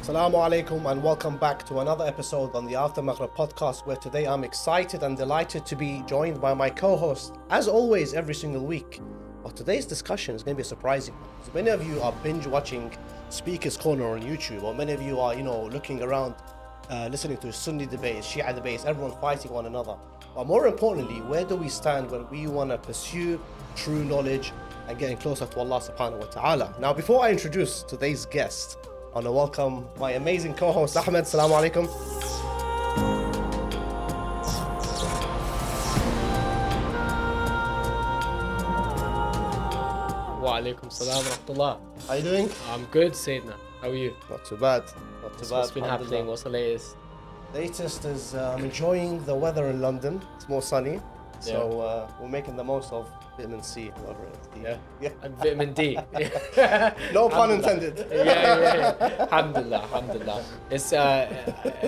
Assalamu alaikum and welcome back to another episode on the After Maghrib Podcast, where today I'm excited and delighted to be joined by my co-host, as always, every single week. But today's discussion is going to be a surprising one, because many of you are binge watching Speaker's Corner on YouTube, or many of you are, looking around, listening to Sunni debates, Shia debates, everyone fighting one another. But more importantly, where do we stand when we want to pursue true knowledge and getting closer to Allah subhanahu wa ta'ala? Now, before I introduce today's guest, I want to welcome my amazing co-host, Ahmed. Assalamu alaikum. Wa alaikum salam wa rahmatullah. How you doing? I'm good, Sayyidina. How are you? Not too bad. Not too bad. What's been happening? What's the latest? Latest is I'm enjoying the weather in London. It's more sunny. So we're making the most of vitamin C, whatever it is. Yeah. And vitamin D. No pun intended. Yeah. Alhamdulillah. It's a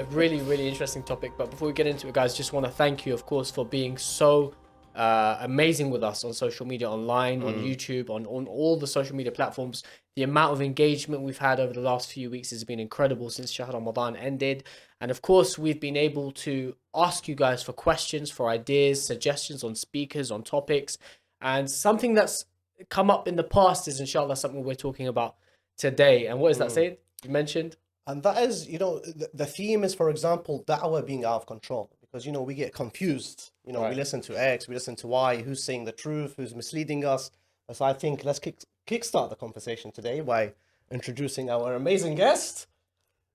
really, really interesting topic. But before we get into it, guys, just want to thank you, of course, for being so amazing with us on social media, online, on YouTube, on all the social media platforms. The amount of engagement we've had over the last few weeks has been incredible since Shahr Ramadan ended. And of course, we've been able to ask you guys for questions, for ideas, suggestions on speakers, on topics. And something that's come up in the past is, inshallah, something we're talking about today. And what is that, Sayyid? You mentioned? And that is, the theme is, for example, da'wah being out of control. Because, we get confused. We listen to X, we listen to Y, who's saying the truth, who's misleading us. So I think let's kickstart the conversation today by introducing our amazing guest,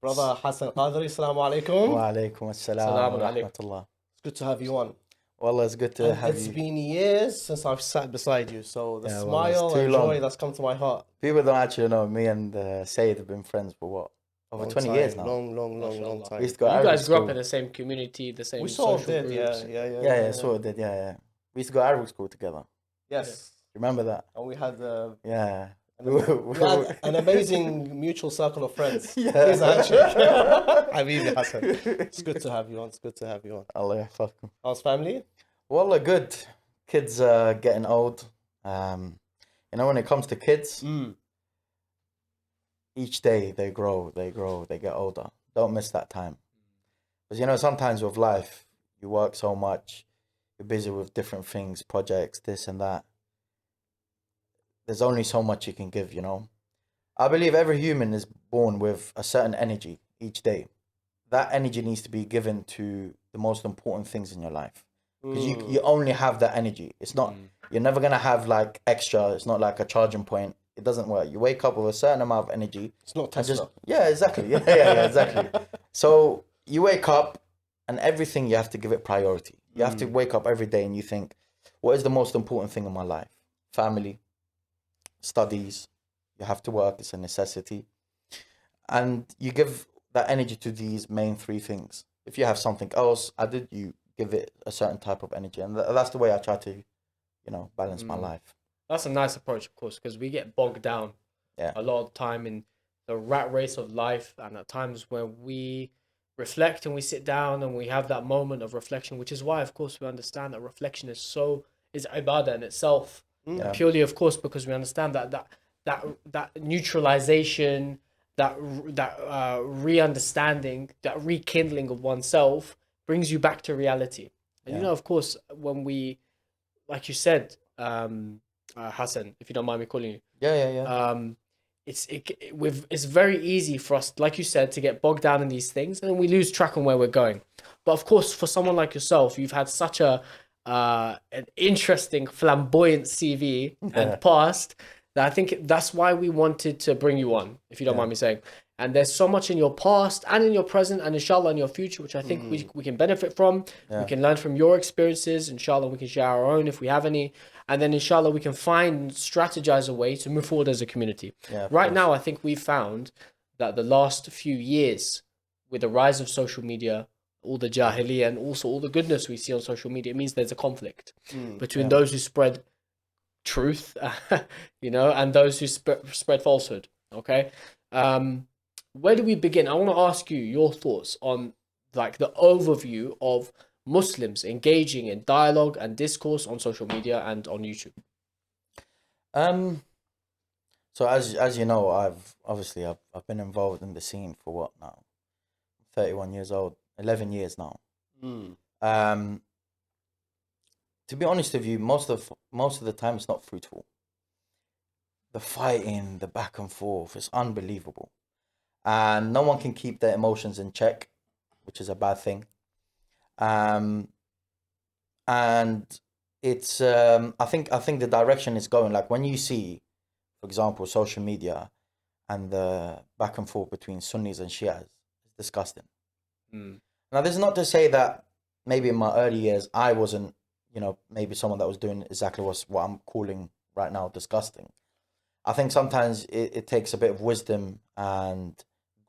Brother Hassan Al-Qadri. Assalamu alaikum. Wa alaikum assalam wa rahmatullah. It's good to have you on. Wallah, it's good to have you. It's been years since I've sat beside you, so the Yeah, smile too and long. joy that's come to my heart. People don't actually know me and Sayed have been friends for what? Over Long 20 time, years now. Long time. We used to go You Arabic guys grew up school. in the same community, the same We sort social of did, groups. Yeah, sort of did, yeah. We used to go Arabic school together. Yes. You remember that? And we had Yeah. we had an amazing mutual circle of friends. Yeah. He's actually Habibi Hassan. It's good to have you on. Allah yahfazkum. How's family? Wallah, good. Kids are getting old. When it comes to kids, each day they grow, they get older. Don't miss that time. Because, sometimes with life, you work so much, you're busy with different things, projects, this and that. There's only so much you can give, I believe every human is born with a certain energy each day. That energy needs to be given to the most important things in your life. Because you only have that energy. It's not, you're never going to have like extra. It's not like a charging point. It doesn't work. You wake up with a certain amount of energy. It's not Tesla. Yeah, exactly. Yeah, exactly. So you wake up and everything you have to give it priority. You have to wake up every day and you think, what is the most important thing in my life? Family, studies, you have to work. It's a necessity. And you give that energy to these main three things. If you have something else added, you give it a certain type of energy. And that's the way I try to, balance my life. That's a nice approach, of course, because we get bogged down a lot of time in the rat race of life, and at times where we reflect and we sit down and we have that moment of reflection, which is why, of course, we understand that reflection is ibadah in itself. Purely, of course, because we understand that neutralization, that re-understanding, that rekindling of oneself brings you back to reality. And of course, when we, like you said, Hassan, if you don't mind me calling you. Yeah. It's very easy for us, like you said, to get bogged down in these things, and we lose track on where we're going. But of course, for someone like yourself, you've had such an interesting, flamboyant CV and past that I think that's why we wanted to bring you on, if you don't mind me saying. And there's so much in your past and in your present and inshallah in your future, which I think we can benefit from. We can learn from your experiences. Inshallah, we can share our own if we have any. And then inshallah, we can strategize a way to move forward as a community. Right now, I think we've found that the last few years, with the rise of social media, all the jahiliyyah and also all the goodness we see on social media, it means there's a conflict between those who spread truth, and those who spread falsehood. Okay. Where do we begin? I want to ask you your thoughts on like the overview of Muslims engaging in dialogue and discourse on social media and on YouTube. So as you know, I've been involved in the scene for what now? 31 years old, 11 years now. Um, to be honest with you, most of the time it's not fruitful. The fighting, the back and forth, it's unbelievable, and no one can keep their emotions in check, which is a bad thing. And it's I think the direction is going, like when you see, for example, social media and the back and forth between Sunnis and Shias, it's disgusting. Now, this is not to say that maybe in my early years I wasn't, maybe someone that was doing exactly what I'm calling right now disgusting. I think sometimes it takes a bit of wisdom and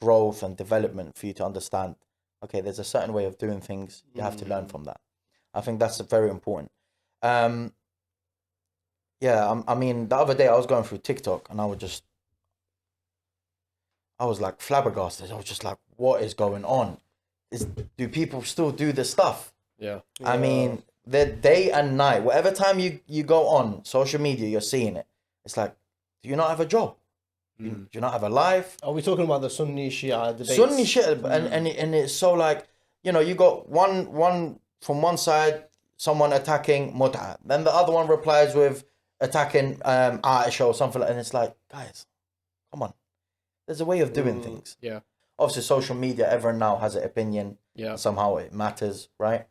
growth and development for you to understand, okay, there's a certain way of doing things. You have to learn from that. I think that's very important. I mean, the other day I was going through TikTok and I was like flabbergasted. I was just like, what is going on? Do people still do this stuff? Yeah. I mean, the day and night, whatever time you go on social media, you're seeing it. It's like, do you not have a job? Do you not have a life? Are we talking about the Sunni Shia debates? Sunni Shia, and it's so like, you got one from one side, someone attacking Mut'a, then the other one replies with attacking Aisha or something, and it's like, guys, come on, there's a way of doing things. Yeah. Obviously, social media, everyone now has an opinion. Yeah. Somehow it matters, right?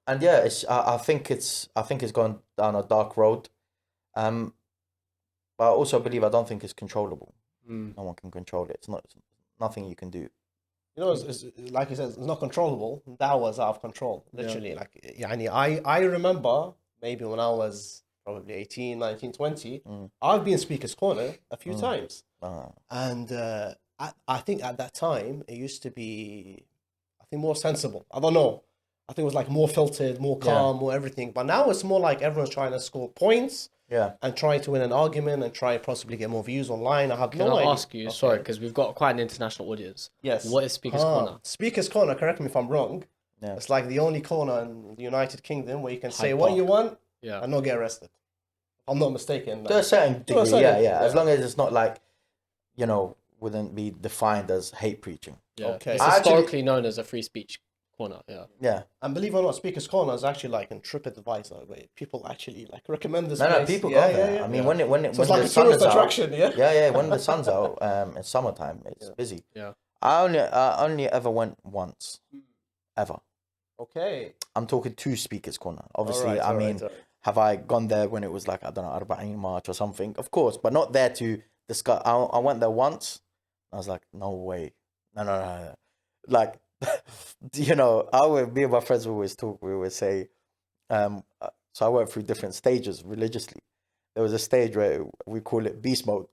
And yeah, I think it's gone down a dark road. But I also believe, I don't think it's controllable. No one can control it. It's nothing you can do. It's like you said, it's not controllable. Dawah is out of control, literally. I remember maybe when I was probably 18, 19, 20, I've been Speaker's Corner a few times. And I think at that time, it used to be, I think, more sensible. I don't know. I think it was like more filtered, more calm, more everything. But now it's more like everyone's trying to score points. Yeah. And trying to win an argument and try and possibly get more views online. I have Can no I idea. ask you, sorry, because we've got quite an international audience. Yes. What is Speaker's Corner? Speaker's Corner, correct me if I'm wrong. Yeah. It's like the only corner in the United Kingdom where you can say Hyde what Park. you want Yeah. and not get arrested. If I'm not mistaken. To a certain To a degree, certain- yeah. As long as it's not like, wouldn't be defined as hate preaching. Yeah. Okay. It's Actually- historically known as a free speech corner. Yeah. Yeah. And believe it or not, Speaker's Corner is actually like in TripAdvisor, where people actually like recommend this No, place. people go there. I mean, when So when it's the like a sun tourist is out, attraction, yeah? yeah, when the sun's out, it's summertime, it's busy. Yeah. I only ever went once, ever. Okay. I'm talking to Speaker's Corner. Obviously, Alright, I alright, mean, alright. have I gone there when it was like, I don't know, Arba'in March or something? Of course, but not there to discuss. I went there once. I was like, no way, no. Like, me and my friends always talk. We always say, so I went through different stages religiously. There was a stage where we call it beast mode,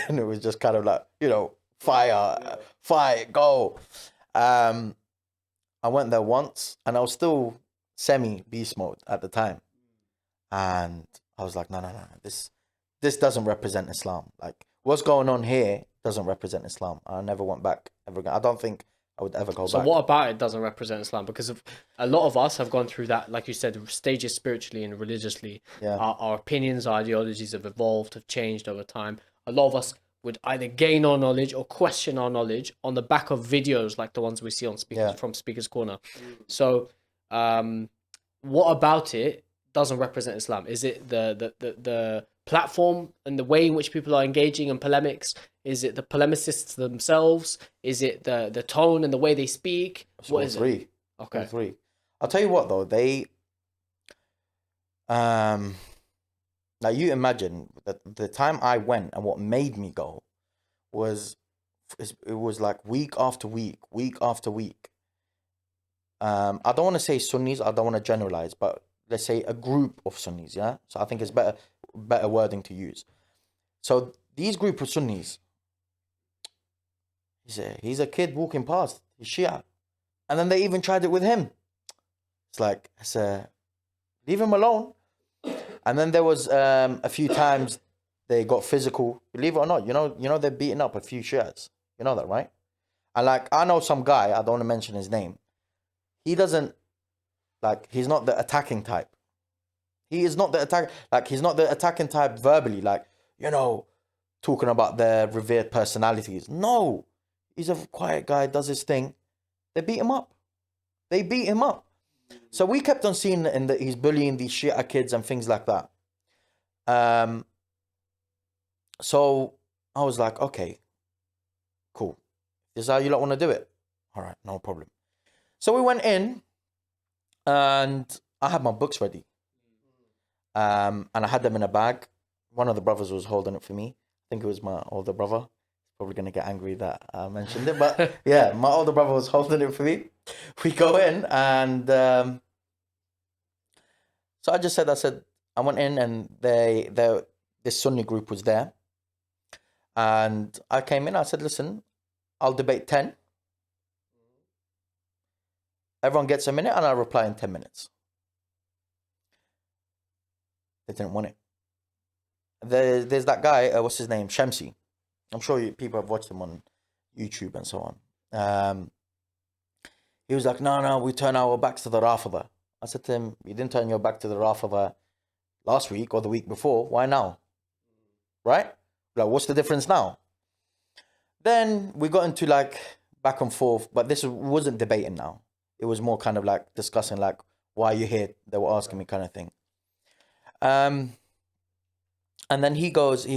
and it was just kind of like, fire, fight, go. I went there once, and I was still semi beast mode at the time, and I was like, no, this doesn't represent Islam. Like, what's going on here doesn't represent Islam. I never went back ever again. I don't think I would ever go So back. what about it doesn't represent Islam? Because a lot of us have gone through that, like you said, stages spiritually and religiously. Yeah. Our opinions, our ideologies have evolved, have changed over time. A lot of us would either gain our knowledge or question our knowledge on the back of videos like the ones we see on from Speaker's Corner. So what about it doesn't represent Islam? Is it the platform and the way in which people are engaging in polemics? Is it the polemicists themselves? Is it the tone and the way they speak? It's What all is three. it? Okay. All three. I'll tell you what though, they now you imagine that the time I went and what made me go was like week after week after week. I don't want to say Sunnis, I don't want to generalize, but let's say a group of Sunnis, yeah? So I think it's better wording to use. So these group of Sunnis, he's a kid walking past, he's Shia. And then they even tried it with him. It's like, leave him alone. And then there was a few times they got physical. Believe it or not, you know they're beating up a few Shias. You know that, right? And like, I know some guy, I don't want to mention his name. He doesn't, like, he's not the attacking type. He is not the he's not the attacking type verbally, like, talking about their revered personalities. No, he's a quiet guy, does his thing. They beat him up. So we kept on seeing that he's bullying these Shia kids and things like that. So I was like, okay, cool. This is how you lot want to do it? All right, no problem. So we went in and I had my books ready. And I had them in a bag. One of the brothers was holding it for me. I think it was my older brother. Probably going to get angry that I mentioned it. But yeah, my older brother was holding it for me. We go in and so I said, I went in and this Sunni group was there. And I came in, I said, listen, I'll debate 10. Everyone gets a minute and I'll reply in 10 minutes. They didn't want it. There's that guy, what's his name? Shamsi. I'm sure people have watched him on YouTube and so on. He was like, no, we turn our backs to the Rafida. I said to him, you didn't turn your back to the Rafida last week or the week before. Why now? Right? Like, what's the difference now? Then we got into like back and forth, but this wasn't debating now. It was more kind of like discussing like, why are you here? They were asking me kind of thing. And then he goes,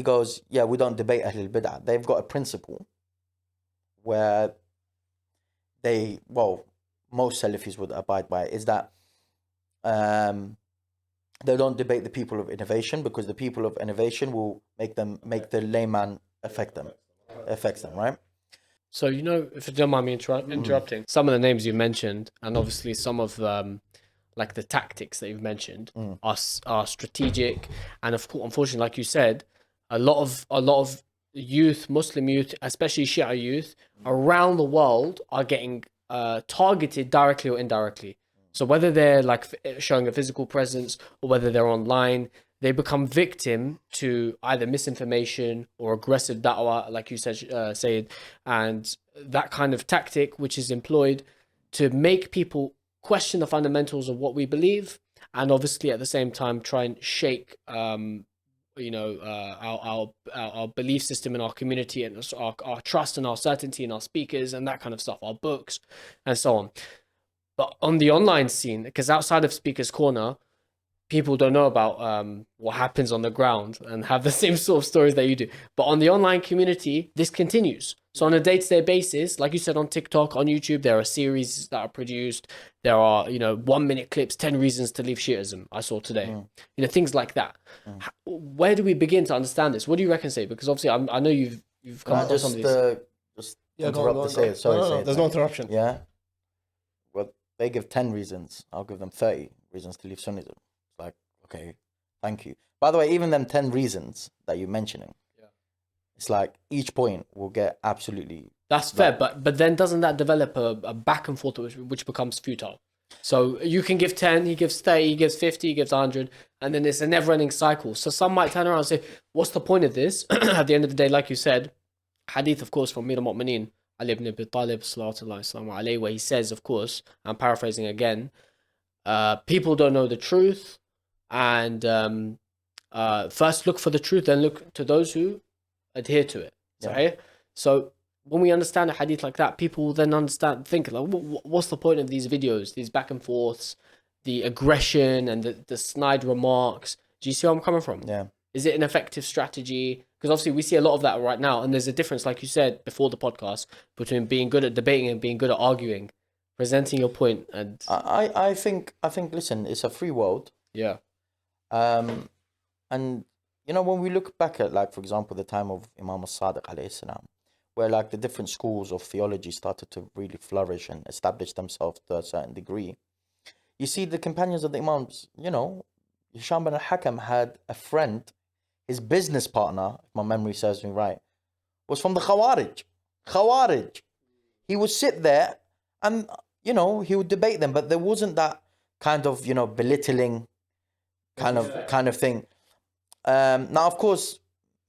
yeah, we don't debate Ahlul Bid'ah. They've got a principle where most Salafis would abide by it, is that they don't debate the people of innovation, because the people of innovation will make the layman affects them, right? So, if you don't mind me interrupting, some of the names you mentioned, and obviously some of like the tactics that you've mentioned are strategic, and of course, unfortunately, like you said, a lot of youth, Muslim youth, especially Shia youth around the world, are getting targeted directly or indirectly. So whether they're like showing a physical presence or whether they're online, they become victim to either misinformation or aggressive da'wah, like you said, Sayed, and that kind of tactic, which is employed to make people question the fundamentals of what we believe, and obviously at the same time try and shake, our belief system in our community, and our trust and our certainty in our speakers and that kind of stuff, our books and so on. But on the online scene, because outside of Speaker's Corner, people don't know about what happens on the ground and have the same sort of stories that you do. But on the online community, this continues. So on a day-to-day basis, like you said, on TikTok, on YouTube, there are series that are produced. There are, 1-minute clips, 10 reasons to leave Shiism, I saw today. Things like that. Where do we begin to understand this? What do you reckon, Say? Because obviously, I know you've come across some of these. Just interrupt to say it. Sorry, no, there's no interruption. Yeah. Well, they give 10 reasons. I'll give them 30 reasons to leave Sunnism. It's like, okay, thank you. By the way, even them 10 reasons that you're mentioning, it's like each point will get absolutely... That's fair, but then doesn't that develop a back and forth which becomes futile? So you can give 10, he gives 30, he gives 50, he gives 100, and then it's a never-ending cycle. So some might turn around and say, what's the point of this? At the end of the day, like you said, hadith, of course, from Mir al-Mu'mineen, Ali ibn Abi Talib, where he says, of course, I'm paraphrasing again, people don't know the truth, and first look for the truth, then look to those who adhere to it. So when we understand a hadith like that, people will then think like, what's the point of these videos, these back and forths, the aggression and the snide remarks? Do you see where I'm coming from? Yeah. Is it an effective strategy? Because obviously we see a lot of that right now, and there's a difference, like you said before the podcast, between being good at debating and being good at arguing, presenting your point. And I think listen, it's a free world. Yeah. And when we look back at, like, for example, the time of Imam al-Sadiq alayhi salam, where like the different schools of theology started to really flourish and establish themselves to a certain degree, you see the companions of the Imams, Hisham bin al-Hakam had a friend, his business partner, if my memory serves me right, was from the Khawarij. He would sit there and, he would debate them, but there wasn't that kind of, belittling kind of thing. Now, of course,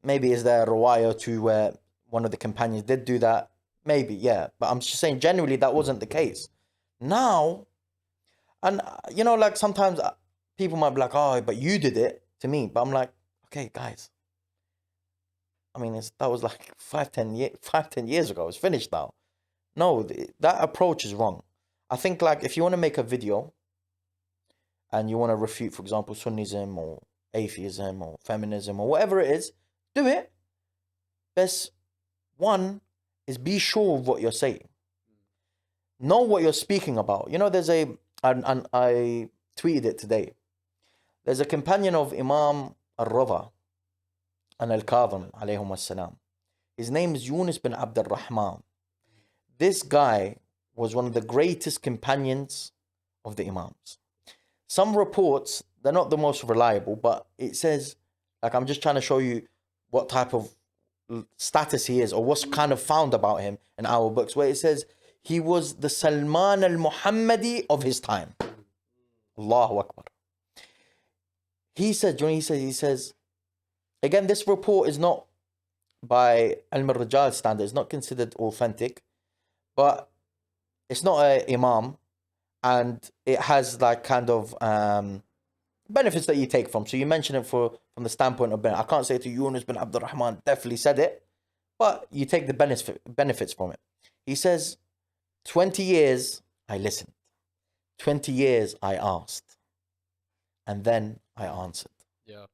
maybe is there a riwayah or two where one of the companions did do that? Maybe, yeah. But I'm just saying, generally, that wasn't the case. Now, and, like sometimes people might be like, oh, but you did it to me. But I'm like, okay, guys, I mean, that was like 10 years ago. It's finished now. No, that approach is wrong. I think like if you want to make a video and you want to refute, for example, Sunnism or atheism or feminism or whatever it is, do it. Best one is be sure of what you're saying. Know what you're speaking about. You know, and I tweeted it today. There's a companion of Imam Al-Radha and Al-Qadri alayhum as-salam. His name is Yunus bin Abd al-Rahman. This guy was one of the greatest companions of the Imams. Some reports, they're not the most reliable, but it says, like, I'm just trying to show you what type of status he is or what's kind of found about him in our books, where it says he was the Salman al-Muhammadi of his time. Allahu Akbar. He says, again, this report is not by Al-Mirjal standards, not considered authentic, but it's not an imam, and it has like kind of benefits that you take from. So you mention it from the standpoint of benefit. I can't say to Yunus bin Abd al-Rahman definitely said it, but you take the benefits from it. He says, 20 years I listened, 20 years I asked, and then I answered. Yeah.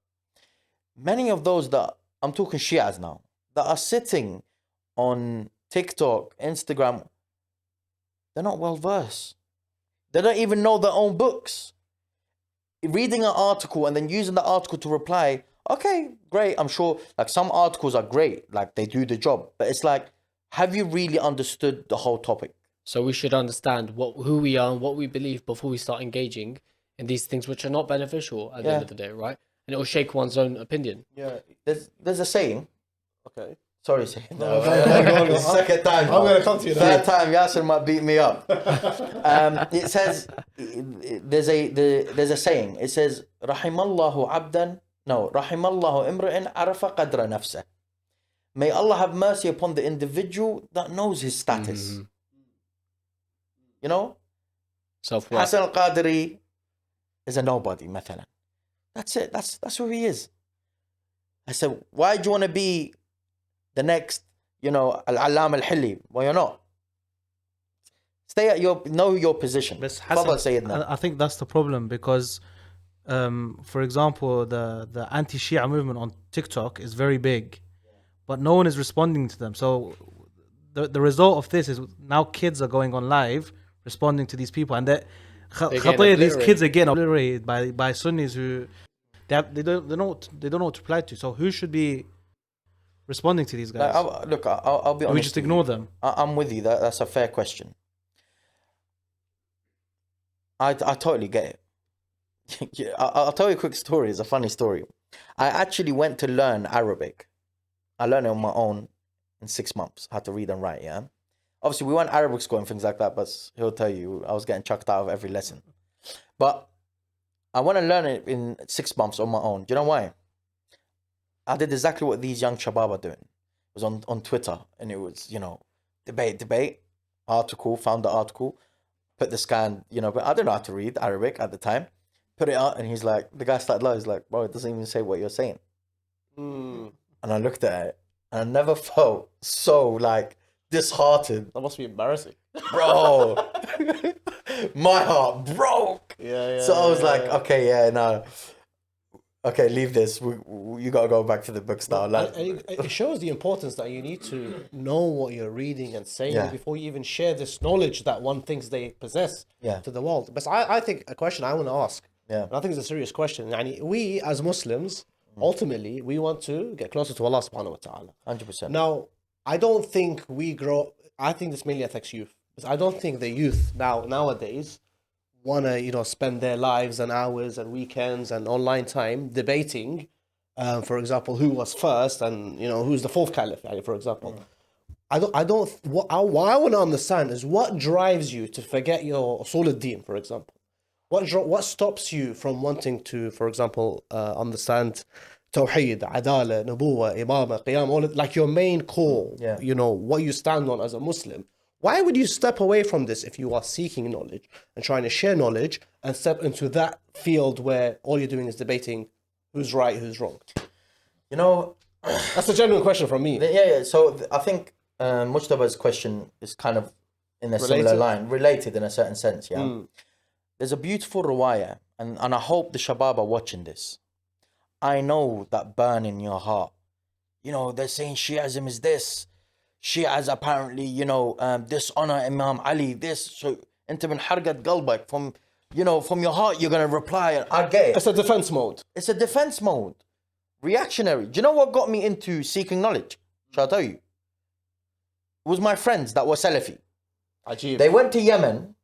Many of those that, I'm talking Shias now, that are sitting on TikTok, Instagram, they're not well versed. They don't even know their own books. Reading an article and then using the article to reply, okay, great. I'm sure like some articles are great, like they do the job, but it's like, have you really understood the whole topic? So we should understand who we are and what we believe before we start engaging in these things which are not beneficial at the end of the day, right? And it will shake one's own opinion. Yeah. There's a saying. Okay. Sorry, saying. No, Second time. I'm going to come to you. Third time, Yasser might beat me up. It says, there's a saying. It says, Rahimallahu abdan. No, Rahimallahu imra'in arafa qadra nafsah. May Allah have mercy upon the individual that knows his status. Mm-hmm. You know? Self-worth. Hassan Al-Qadri is a nobody, مثلا. That's it. That's who he is. I said, why do you want to be the next, Al-Allam Al-Hilli? Well, you're not. Stay at know your position. I think that's the problem because, for example, the anti-Shia movement on TikTok is very big, but no one is responding to them. So the result of this is now kids are going on live responding to these people, and these kids are getting obliterated by Sunnis who they don't know what to reply to. So who should be responding to these guys? I'll be honest. We just ignore them. I'm with you. That's a fair question. I totally get it. I'll tell you a quick story. It's a funny story. I actually went to learn Arabic. I learned it on my own in 6 months. I had to read and write, yeah? Obviously, we weren't Arabic school and things like that, but he'll tell you, I was getting chucked out of every lesson. But I want to learn it in 6 months on my own. Do you know why? I did exactly what these young shabab are doing. It was on Twitter, and it was, debate, article, found the article, put the scan, but I didn't know how to read Arabic at the time. Put it out, and he's like, the guy started lying. He's like, bro, it doesn't even say what you're saying. And I looked at it, and I never felt so, disheartened. That must be embarrassing. Bro, my heart broke. Yeah. So I was like, okay, no. Okay, leave this. You got to go back to the books now. It shows the importance that you need to know what you're reading and saying before you even share this knowledge that one thinks they possess to the world. But I think a question I want to ask, and I think it's a serious question. We as Muslims, ultimately, we want to get closer to Allah subhanahu wa ta'ala. 100%. Now, I don't think I think this mainly affects youth. Because I don't think the youth nowadays want to, spend their lives and hours and weekends and online time debating, for example, who was first and, who's the fourth caliph, for example. What I want to understand is what drives you to forget your usul al-din, for example. What stops you from wanting to, for example, understand Tawheed, Adala, Nubuwa, Imama, Qiyam, all like your main core, what you stand on as a Muslim. Why would you step away from this if you are seeking knowledge and trying to share knowledge and step into that field where all you're doing is debating who's right, who's wrong? That's a genuine question from me. Yeah. So I think Mujtaba's question is kind of in a similar line, related in a certain sense. Yeah. There's a beautiful riwayah, and I hope the Shabab are watching this. I know that burn in your heart. You know, they're saying Shi'ism is this. Shi'as apparently, dishonor Imam Ali, this. So, into min hargat qalbak, from your heart, you're going to reply. And I get it. It's a defense mode. It's a defense mode. Reactionary. Do you know what got me into seeking knowledge? Shall I tell you? It was my friends that were Salafi. Ajib. They went to Yemen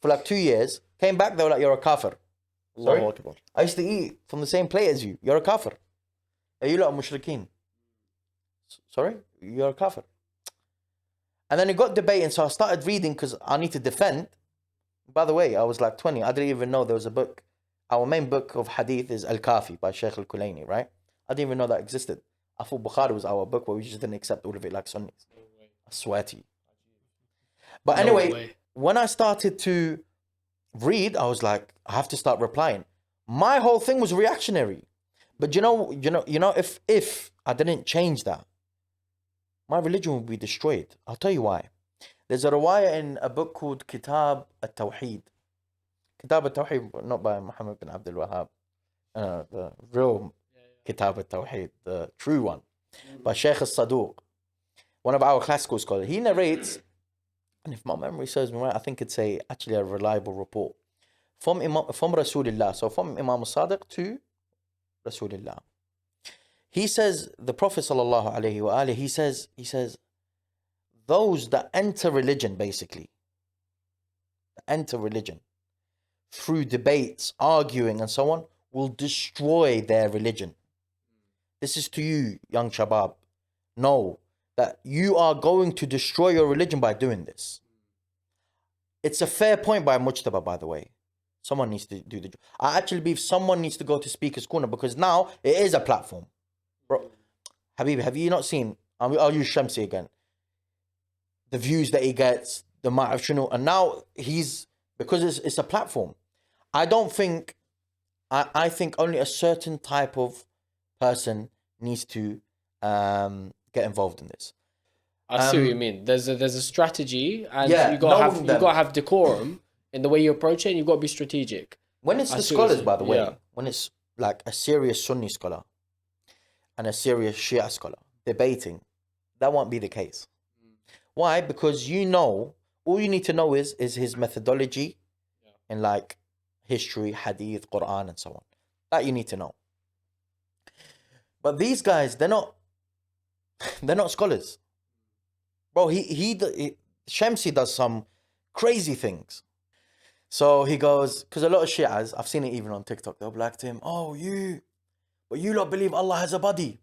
for like 2 years. Came back, they were like, you're a kafir. Sorry? I used to eat from the same plate as you. You're a kafir. You lot are mushrikeen. Sorry? You're a kafir. And then it got debating, so I started reading because I need to defend. By the way, I was like 20. I didn't even know there was a book. Our main book of hadith is Al-Kafi by Shaykh Al-Kulaini, right? I didn't even know that existed. I thought Bukhari was our book, but we just didn't accept all of it like Sunnis. I swear to you. But anyway, when I started to read, I was like, I have to start replying. My whole thing was reactionary. But if I didn't change that, my religion would be destroyed. I'll tell you why. There's a riwayah in a book called Kitab al-Tawheed. Kitab al-Tawheed, not by Muhammad bin Abdul Wahhab. The real Kitab al-Tawheed, the true one. By Shaykh al-Saduq, one of our classical scholars. He narrates, and if my memory serves me right, I think it's actually a reliable report from Rasulullah. So from Imam al-Sadiq to Rasulullah. He says, the Prophet sallallahu alaihi wa alihi, he says, those that enter religion, basically, through debates, arguing and so on, will destroy their religion. This is to you, young Shabab. Know that you are going to destroy your religion by doing this. It's a fair point by Mujtaba, by the way. Someone needs to do the job. I actually believe someone needs to go to Speaker's Corner because now it is a platform. Bro, Habib, have you not seen, I'll use Shamsi again, the views that he gets, the Ma'af Shunu, and now because it's a platform. I think only a certain type of person needs to get involved in this. I see what you mean. There's a strategy, and you gotta have decorum in the way you approach it, and you've got to be strategic. When it's the scholars, by the way, when it's like a serious Sunni scholar and a serious Shia scholar debating, that won't be the case. Why? Because all you need to know is his methodology in like history, hadith, Quran, and so on. That you need to know. But these guys, they're not scholars. Bro, Shamsi does some crazy things. So he goes, because a lot of Shi'as, I've seen it even on TikTok, they'll be like to him, but you lot believe Allah has a body.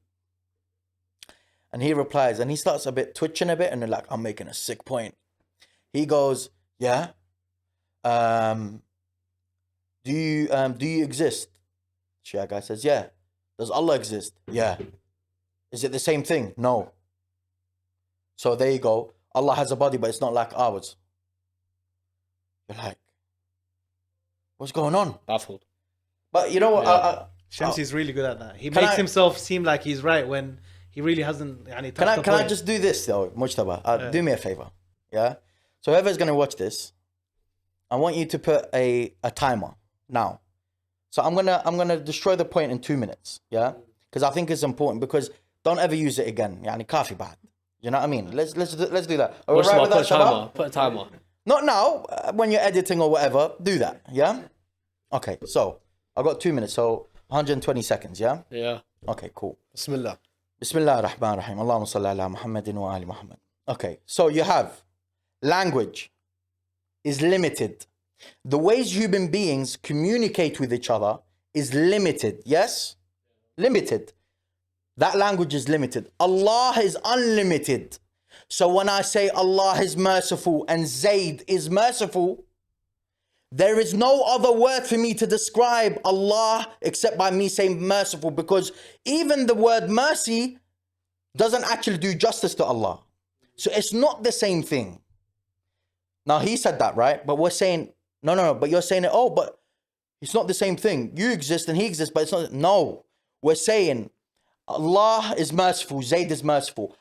And he replies, and he starts twitching a bit, and they're like, I'm making a sick point. He goes, yeah. Do you exist? Shia guy says, yeah. Does Allah exist? Yeah. Is it the same thing? No. So there you go. Allah has a body, but it's not like ours. You're like, what's going on? Baffled. But you know what? Shamsi's really good at that. He makes himself seem like he's right when he really hasn't. Can I just do this though, Mujtaba? Do me a favor, yeah. So whoever's gonna watch this, I want you to put a timer now. So I'm gonna destroy the point in 2 minutes, yeah, because I think it's important. Because don't ever use it again. Yani kafi bad. You know what I mean? Let's do that. Are we right with that, put a timer. Not now. When you're editing or whatever, do that. Yeah. Okay. So I got 2 minutes. So 120 seconds. Yeah. Yeah. Okay. Cool. Bismillah. Bismillah ar-Rahman ar-Rahim. Allahumma salli ala Muhammadin wa ali Muhammad. Okay. So you have language is limited. The ways human beings communicate with each other is limited. Yes? Limited. That language is limited. Allah is unlimited. So when I say Allah is merciful and Zayd is merciful, there is no other word for me to describe Allah except by me saying merciful, because even the word mercy doesn't actually do justice to Allah. So it's not the same thing. Now he said that, right? But we're saying, no, but you're saying it, but it's not the same thing. You exist and he exists, but it's not. No, we're saying Allah is merciful, Zayd is merciful.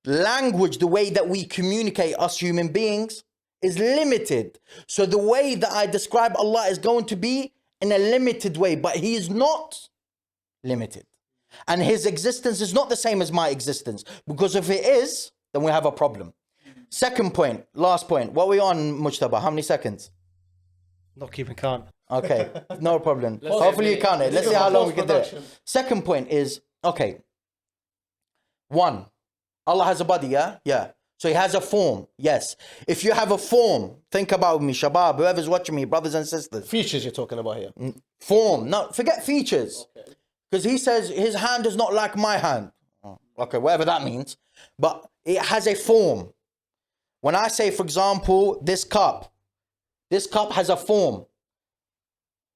Language, the way that we communicate, us human beings, is limited. So the way that I describe Allah is going to be in a limited way, but He is not limited. And His existence is not the same as my existence. Because if it is, then we have a problem. Second point, last point. What are we on, Mujtaba? How many seconds? Not keeping count. Okay, no problem. Hopefully you count it. Let's see how long we can do it. Second point is, okay. One, Allah has a body, yeah? Yeah. So He has a form, yes. If you have a form, think about me, Shabab, whoever's watching me, brothers and sisters. Features you're talking about here. Form, no, forget features. Because He says His hand is not like my hand. Okay, whatever that means. But it has a form. When I say, for example, this cup has a form.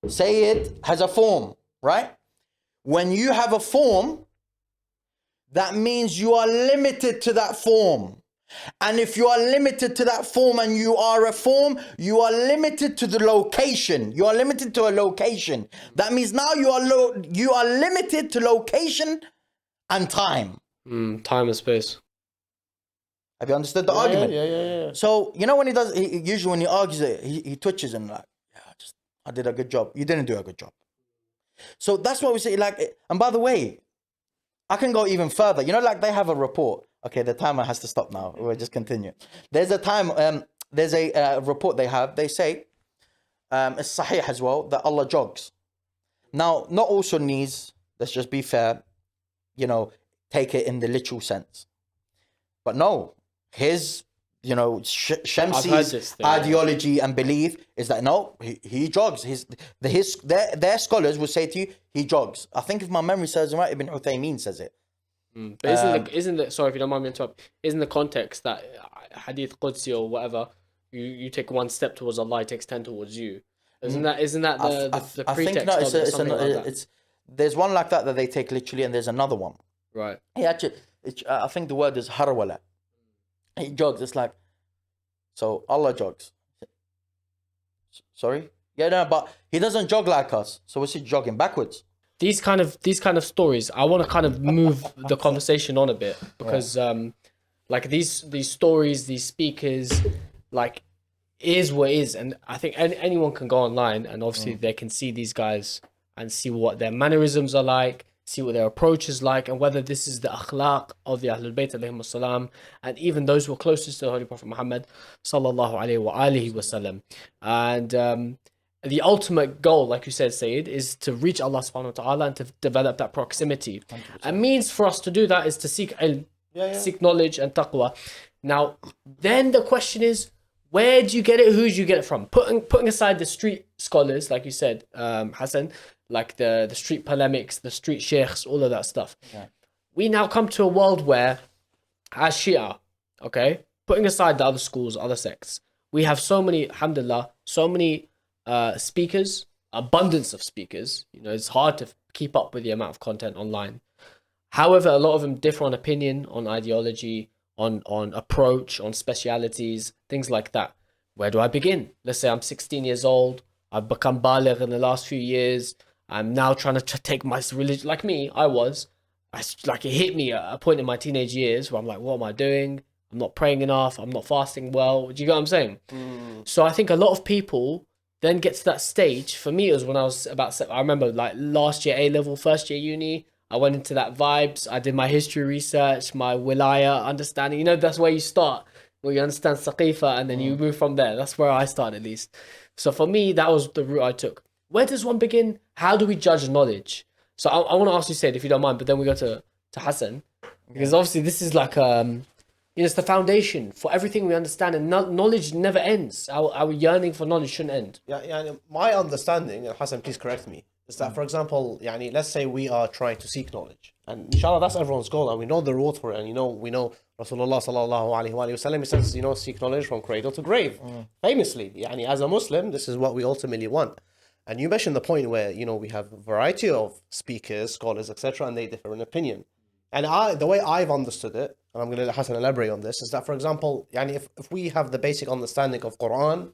Sayyid has a form, right? When you have a form, that means you are limited to that form. And if you are limited to that form and you are a form, you are limited to the location. You are limited to a location. That means now you are limited to location and time. Time and space. Have you understood the argument? Yeah. So, you know when usually when he argues it, he twitches and like, yeah, I did a good job. You didn't do a good job. So that's what we say, like, and by the way, I can go even further. You know, like they have a report. Okay, the timer has to stop now. We'll just continue. There's a report they have. They say, it's sahih as well, that Allah jogs. Now, not all Sunnis, let's just be fair, you know, take it in the literal sense. But no, his, you know, Shamsi's ideology and belief is that no, he jogs. Their scholars will say to you, he jogs. I think if my memory serves right, Ibn Uthaymeen says it. But isn't the sorry if you don't mind me interrupting, isn't the context that Hadith Qudsi or whatever, you take one step towards Allah, he takes 10 towards you? Isn't that the pretext? I think no, it's there's one like that they take literally, and there's another one. Right. He actually, I think the word is harwala. He jogs. It's like, so Allah jogs. Sorry? Yeah, no, but he doesn't jog like us. So what's he jogging backwards? These kind of stories, I want to kind of move the conversation on a bit because like these stories, these speakers, like is what is, and I think anyone can go online and obviously they can see these guys and see what their mannerisms are like, see what their approach is like, and whether this is the akhlaq of the Ahlul Bayt alayhim salam, and even those who are closest to the Holy Prophet Muhammad sallallahu alayhi wa alihi wasallam. And the ultimate goal, like you said, Sayyid, is to reach Allah subhanahu wa ta'ala and to develop that proximity. 100%. And means for us to do that is to seek ilm, seek knowledge and taqwa. Now, then the question is, where do you get it? Who do you get it from? Putting aside the street scholars, like you said, Hassan, like the street polemics, the street sheikhs, all of that stuff. Yeah. We now come to a world where, as Shia, okay, putting aside the other schools, other sects, we have so many, alhamdulillah, so many speakers, abundance of speakers. You know, it's hard to keep up with the amount of content online. However, a lot of them differ on opinion, on ideology, on approach, on specialities, things like that. Where do I begin? Let's say I'm 16 years old. I've become baligh in the last few years. I'm now trying to take my religion, like me, like it hit me at a point in my teenage years where I'm like, what am I doing? I'm not praying enough. I'm not fasting well. Do you get what I'm saying? So I think a lot of people then get to that stage. For me, it was when I was I remember like last year A-level, first year uni, I went into that vibes. I did my history research, my wilaya understanding. You know, that's where you start, where you understand Saqifa, and then you move from there. That's where I started, at least. So for me, that was the route I took. Where does one begin? How do we judge knowledge? So I want to ask you, Said, if you don't mind, but then we go to Hassan. Because obviously this is like, it's the foundation for everything we understand, and knowledge never ends. Our yearning for knowledge shouldn't end. Yeah, my understanding, and Hassan, please correct me, is that, for example, let's say we are trying to seek knowledge. And inshallah, that's everyone's goal, and we know the reward for it. And we know Rasulullah sallallahu alaihi wasallam, he says, seek knowledge from cradle to grave. Famously, as a Muslim, this is what we ultimately want. And you mentioned the point where, we have a variety of speakers, scholars, etc., and they differ in opinion. And the way I've understood it, and I'm going to let Hassan elaborate on this, is that, for example, if we have the basic understanding of Quran,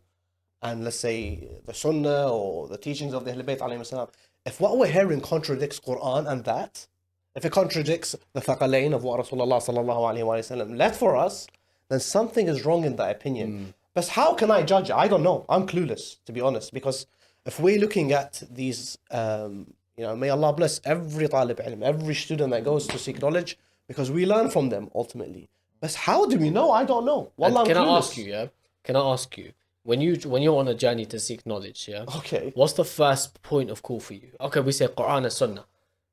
and let's say the Sunnah or the teachings of the Ahlul Bayt alayhim salam, if what we're hearing contradicts Quran and that, if it contradicts the thaqalain of what Rasulullah sallallahu alaihi wasallam left for us, then something is wrong in that opinion. But how can I judge it? I don't know. I'm clueless, to be honest, because if we're looking at these, may Allah bless every talib ilm, every student that goes to seek knowledge, because we learn from them ultimately. But how do we know? I don't know. Wallah, Can I'm I clueless. ask you? Yeah. Can I ask you? When you're on a journey to seek knowledge, yeah. Okay. What's the first point of call for you? Okay, we say Quran and Sunnah,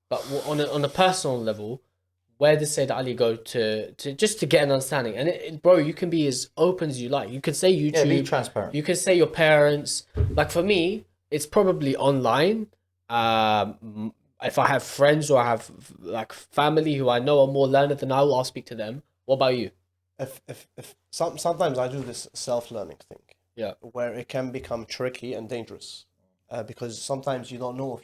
but on a personal level, where does Sayyid Ali go to just to get an understanding? And bro, you can be as open as you like. You can say YouTube. Yeah, be transparent. You can say your parents. Like for me, it's probably online. If I have friends or I have like family who I know are more learned than I'll speak to them. What about you? Sometimes I do this self-learning thing. Yeah. Where it can become tricky and dangerous, because sometimes you don't know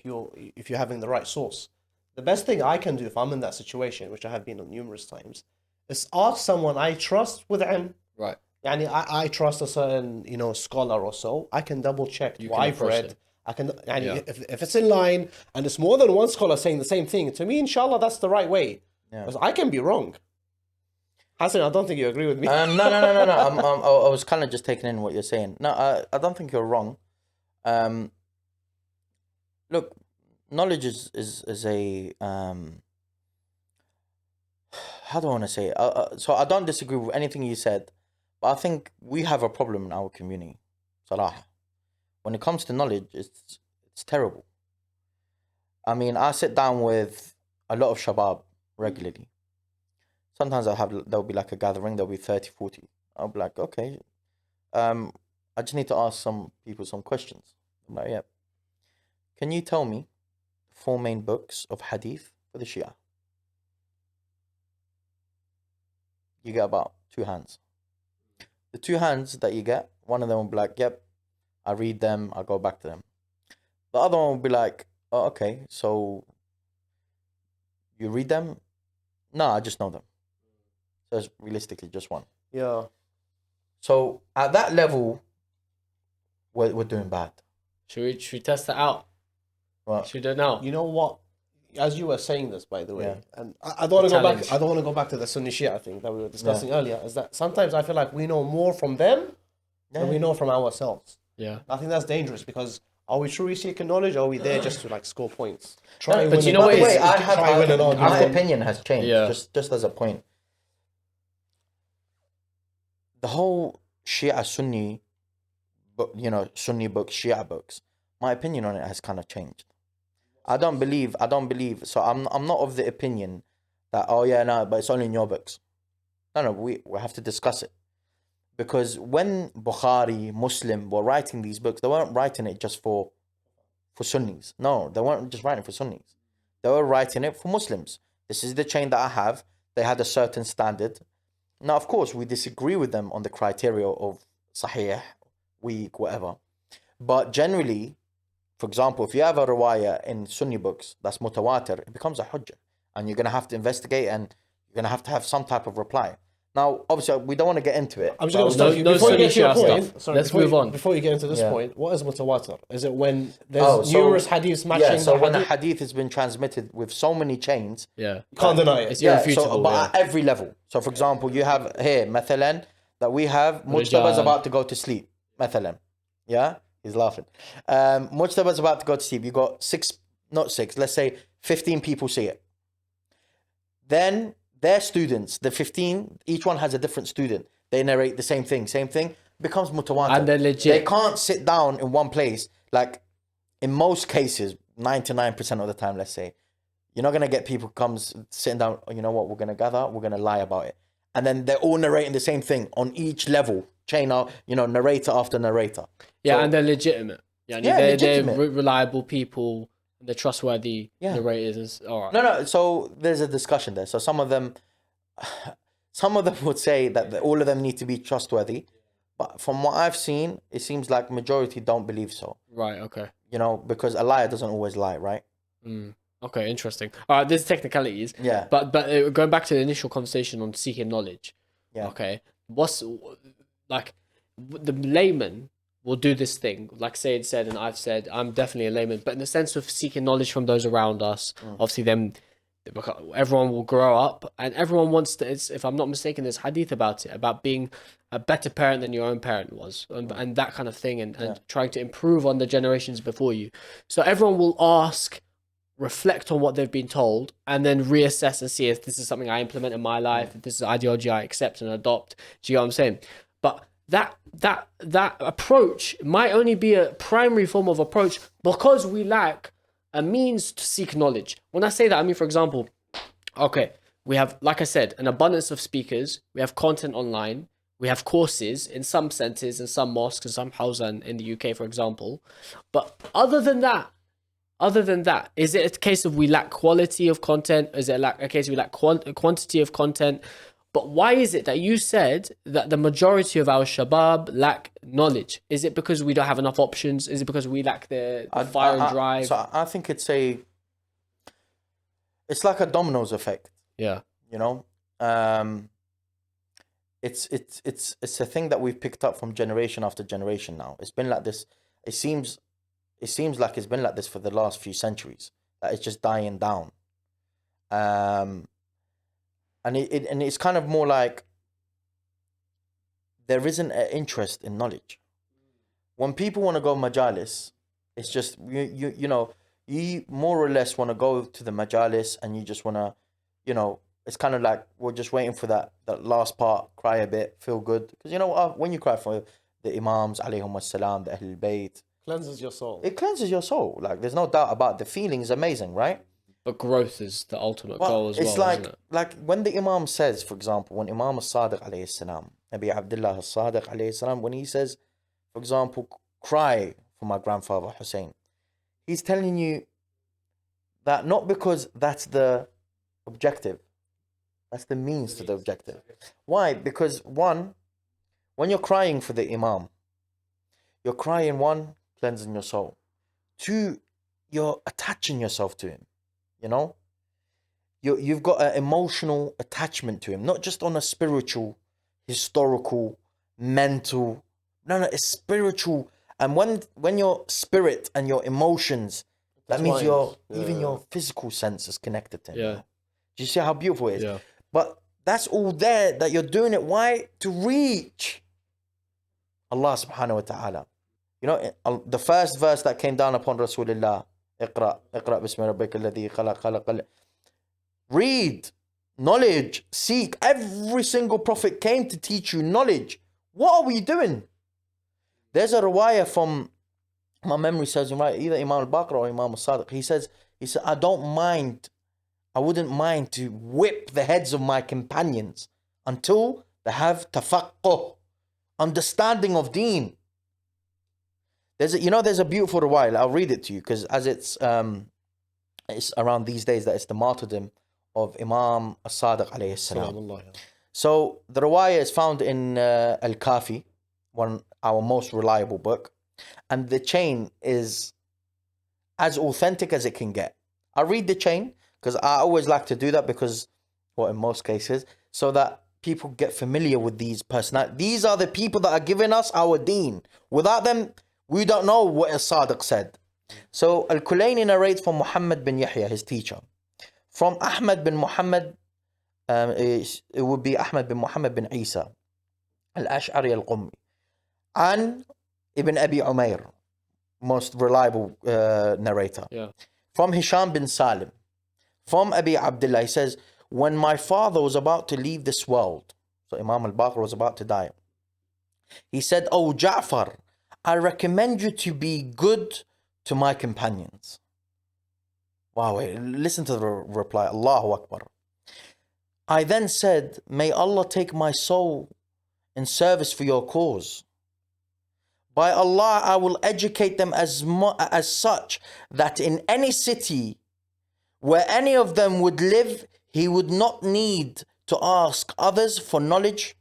if you're having the right source. The best thing I can do if I'm in that situation, which I have been on numerous times, is ask someone I trust with ilm. Right. Yani I trust a certain scholar or so. I can double check what I've read. Him. I can if it's in line and it's more than one scholar saying the same thing, to me, inshallah, that's the right way. Yeah. Because I can be wrong. Hassan, I don't think you agree with me. No. I was kind of just taking in what you're saying. No, I don't think you're wrong. Look, knowledge is a how do I want to say it? So I don't disagree with anything you said, but I think we have a problem in our community. Salah. When it comes to knowledge, it's terrible. I mean, I sit down with a lot of shabab regularly. Sometimes there'll be like a gathering, there'll be 30, 40. I'll be like, okay, I just need to ask some people some questions. I'm like, yeah. Can you tell me 4 main books of hadith for the Shia? You get about 2 hands. The 2 hands that you get, one of them will be like, yep, I read them, I go back to them. The other one will be like, oh, okay, so you read them? No, I just know them. So it's realistically just one. Yeah. So at that level, we're doing bad. Should we test it out? Right. Should we do it now? You know what? As you were saying this, by the way, Yeah. and I don't want to go back. Challenge. I don't want to go back to the Sunni Shia thing that we were discussing earlier. Is that sometimes I feel like we know more from them than we know from ourselves. Yeah. I think that's dangerous because are we truly seeking knowledge, or are we there just to like score points? but you know what? My opinion has changed. Yeah. Just as a point. The whole Shia-Sunni, Sunni books, Shia books, my opinion on it has kind of changed. I don't believe, so I'm not of the opinion that, oh yeah, no, but it's only in your books. No, we have to discuss it. Because when Bukhari, Muslim were writing these books, they weren't writing it just for Sunnis. No, they weren't just writing for Sunnis. They were writing it for Muslims. This is the chain that I have. They had a certain standard. Now, of course, we disagree with them on the criteria of sahih, weak, whatever. But generally, for example, if you have a riwayah in Sunni books that's mutawatir, it becomes a hujjah. And you're going to have to investigate and you're going to have some type of reply. Now, obviously, we don't want to get into it. I'm just going to stop you. No Before you get to your Sunni Shia point, stuff. sorry, Let's move on. Before you get into this point, what is mutawatir? Is it when there's Oh, so- numerous hadiths matching Yeah, so the when a hadith? hadith has been transmitted with so many chains, Yeah. You can't deny it. It's yeah, irrefutable. but at every level. So, for example, you have here, mathalan, that we have Mujtaba's about to go to sleep. Mathalan. Yeah? He's laughing. Mujtaba's about to go to sleep. You got 6, not 6, let's say 15 people see it. Then their students, the 15, each one has a different student. They narrate the same thing, becomes mutawatir. And they're legit. They can't sit down in one place. Like, in most cases, 99% of the time, let's say, you're not going to get people comes sitting down, oh, you know what, we're going to gather, we're going to lie about it. And then they're all narrating the same thing on each level, chain out, narrator after narrator. Yeah, So- and they're legitimate. Yeah, Yeah, they're legitimate. reliable people. They're trustworthy narrators. All right. No. So there's a discussion there. So some of them would say that all of them need to be trustworthy, but from what I've seen, it seems like majority don't believe so. Right. Okay. Because a liar doesn't always lie, right? Okay. Interesting. All right. There's technicalities. Yeah. But going back to the initial conversation on seeking knowledge. Yeah. Okay. What's like the layman will do this thing, like Sayed said, and I've said, I'm definitely a layman, but in the sense of seeking knowledge from those around us, obviously them everyone will grow up, and everyone wants to. If I'm not mistaken, there's hadith about it, about being a better parent than your own parent was, and that kind of thing, and trying to improve on the generations before you. So everyone will ask, reflect on what they've been told, and then reassess and see if this is something I implement in my life, if this is ideology I accept and adopt. Do you know what I'm saying? But that approach might only be a primary form of approach because we lack a means to seek knowledge. When I say that, I mean, for example, okay, we have, like I said, an abundance of speakers, we have content online, we have courses in some centers, in some mosques, in some hawza in the UK, for example. But other than that, is it a case of we lack quality of content? Is it a case we lack quantity of content? But why is it that you said that the majority of our shabab lack knowledge? Is it because we don't have enough options? Is it because we lack the fire and drive? So I think it's like a dominoes effect. Yeah. You know, it's a thing that we've picked up from generation after generation now. It's been like this. It seems like it's been like this for the last few centuries. That it's just dying down. And it's kind of more like there isn't an interest in knowledge. When people want to go majalis, it's just you know, you more or less want to go to the majalis and you just want to, you know, it's kind of like we're just waiting for that last part, cry a bit, feel good. Because you know when you cry for the Imams, alayhum as-salam, the Ahlul Bayt, Cleanses your soul. it cleanses your soul. Like there's no doubt about it. The feeling is amazing, right? But growth is the ultimate goal as well. It's like, isn't it? like when the Imam says, for example, when Imam al-Sadiq alayhi salam, Nabi Abdullah al-Sadiq alayhi salam, when he says, for example, cry for my grandfather Hussein, he's telling you that not because that's the objective, that's the means to the objective. Why? Because one, when you're crying for the Imam, you're crying, one, cleansing your soul. Two, you're attaching yourself to him. You know, you've got an emotional attachment to him, not just on a spiritual, historical, mental. No, it's spiritual. And when your spirit and your emotions, that means even your physical sense is connected to him. Yeah. Do you see how beautiful it is? Yeah. But that's all there, that you're doing it. Why? To reach Allah subhanahu wa ta'ala. You know, the first verse that came down upon Rasulullah, اقرأ باسم ربك الذي خلق. Read, knowledge, seek. Every single prophet came to teach you knowledge. What are we doing? There's a riwayah from, my memory serves me right, either Imam al-Baqir or Imam al-Sadiq. He says, I wouldn't mind to whip the heads of my companions until they have tafaqquh, understanding of deen. There's a beautiful riwayah. I'll read it to you because as it's around these days that it's the martyrdom of Imam al-Sadiq alayhi salam. So the riwayah is found in Al-Kafi, our most reliable book, and the chain is as authentic as it can get. I read the chain because I always like to do that because, well, in most cases, so that people get familiar with these personalities. These are the people that are giving us our deen. Without them, we don't know what Al-Sadiq said. So Al-Kulayni narrates from Muhammad bin Yahya, his teacher. From Ahmed bin Muhammad, it would be Ahmed bin Muhammad bin Isa Al-Ash'ari Al-Qummi. And Ibn Abi Umair, most reliable narrator. Yeah. From Hisham bin Salim. From Abi Abdullah, he says, when my father was about to leave this world, so Imam al-Baqir was about to die, he said, "Oh Ja'far, I recommend you to be good to my companions." Wow, listen to the reply. Allahu Akbar. I then said, "May Allah take my soul in service for your cause. By Allah, I will educate them as such that in any city where any of them would live, he would not need to ask others for knowledge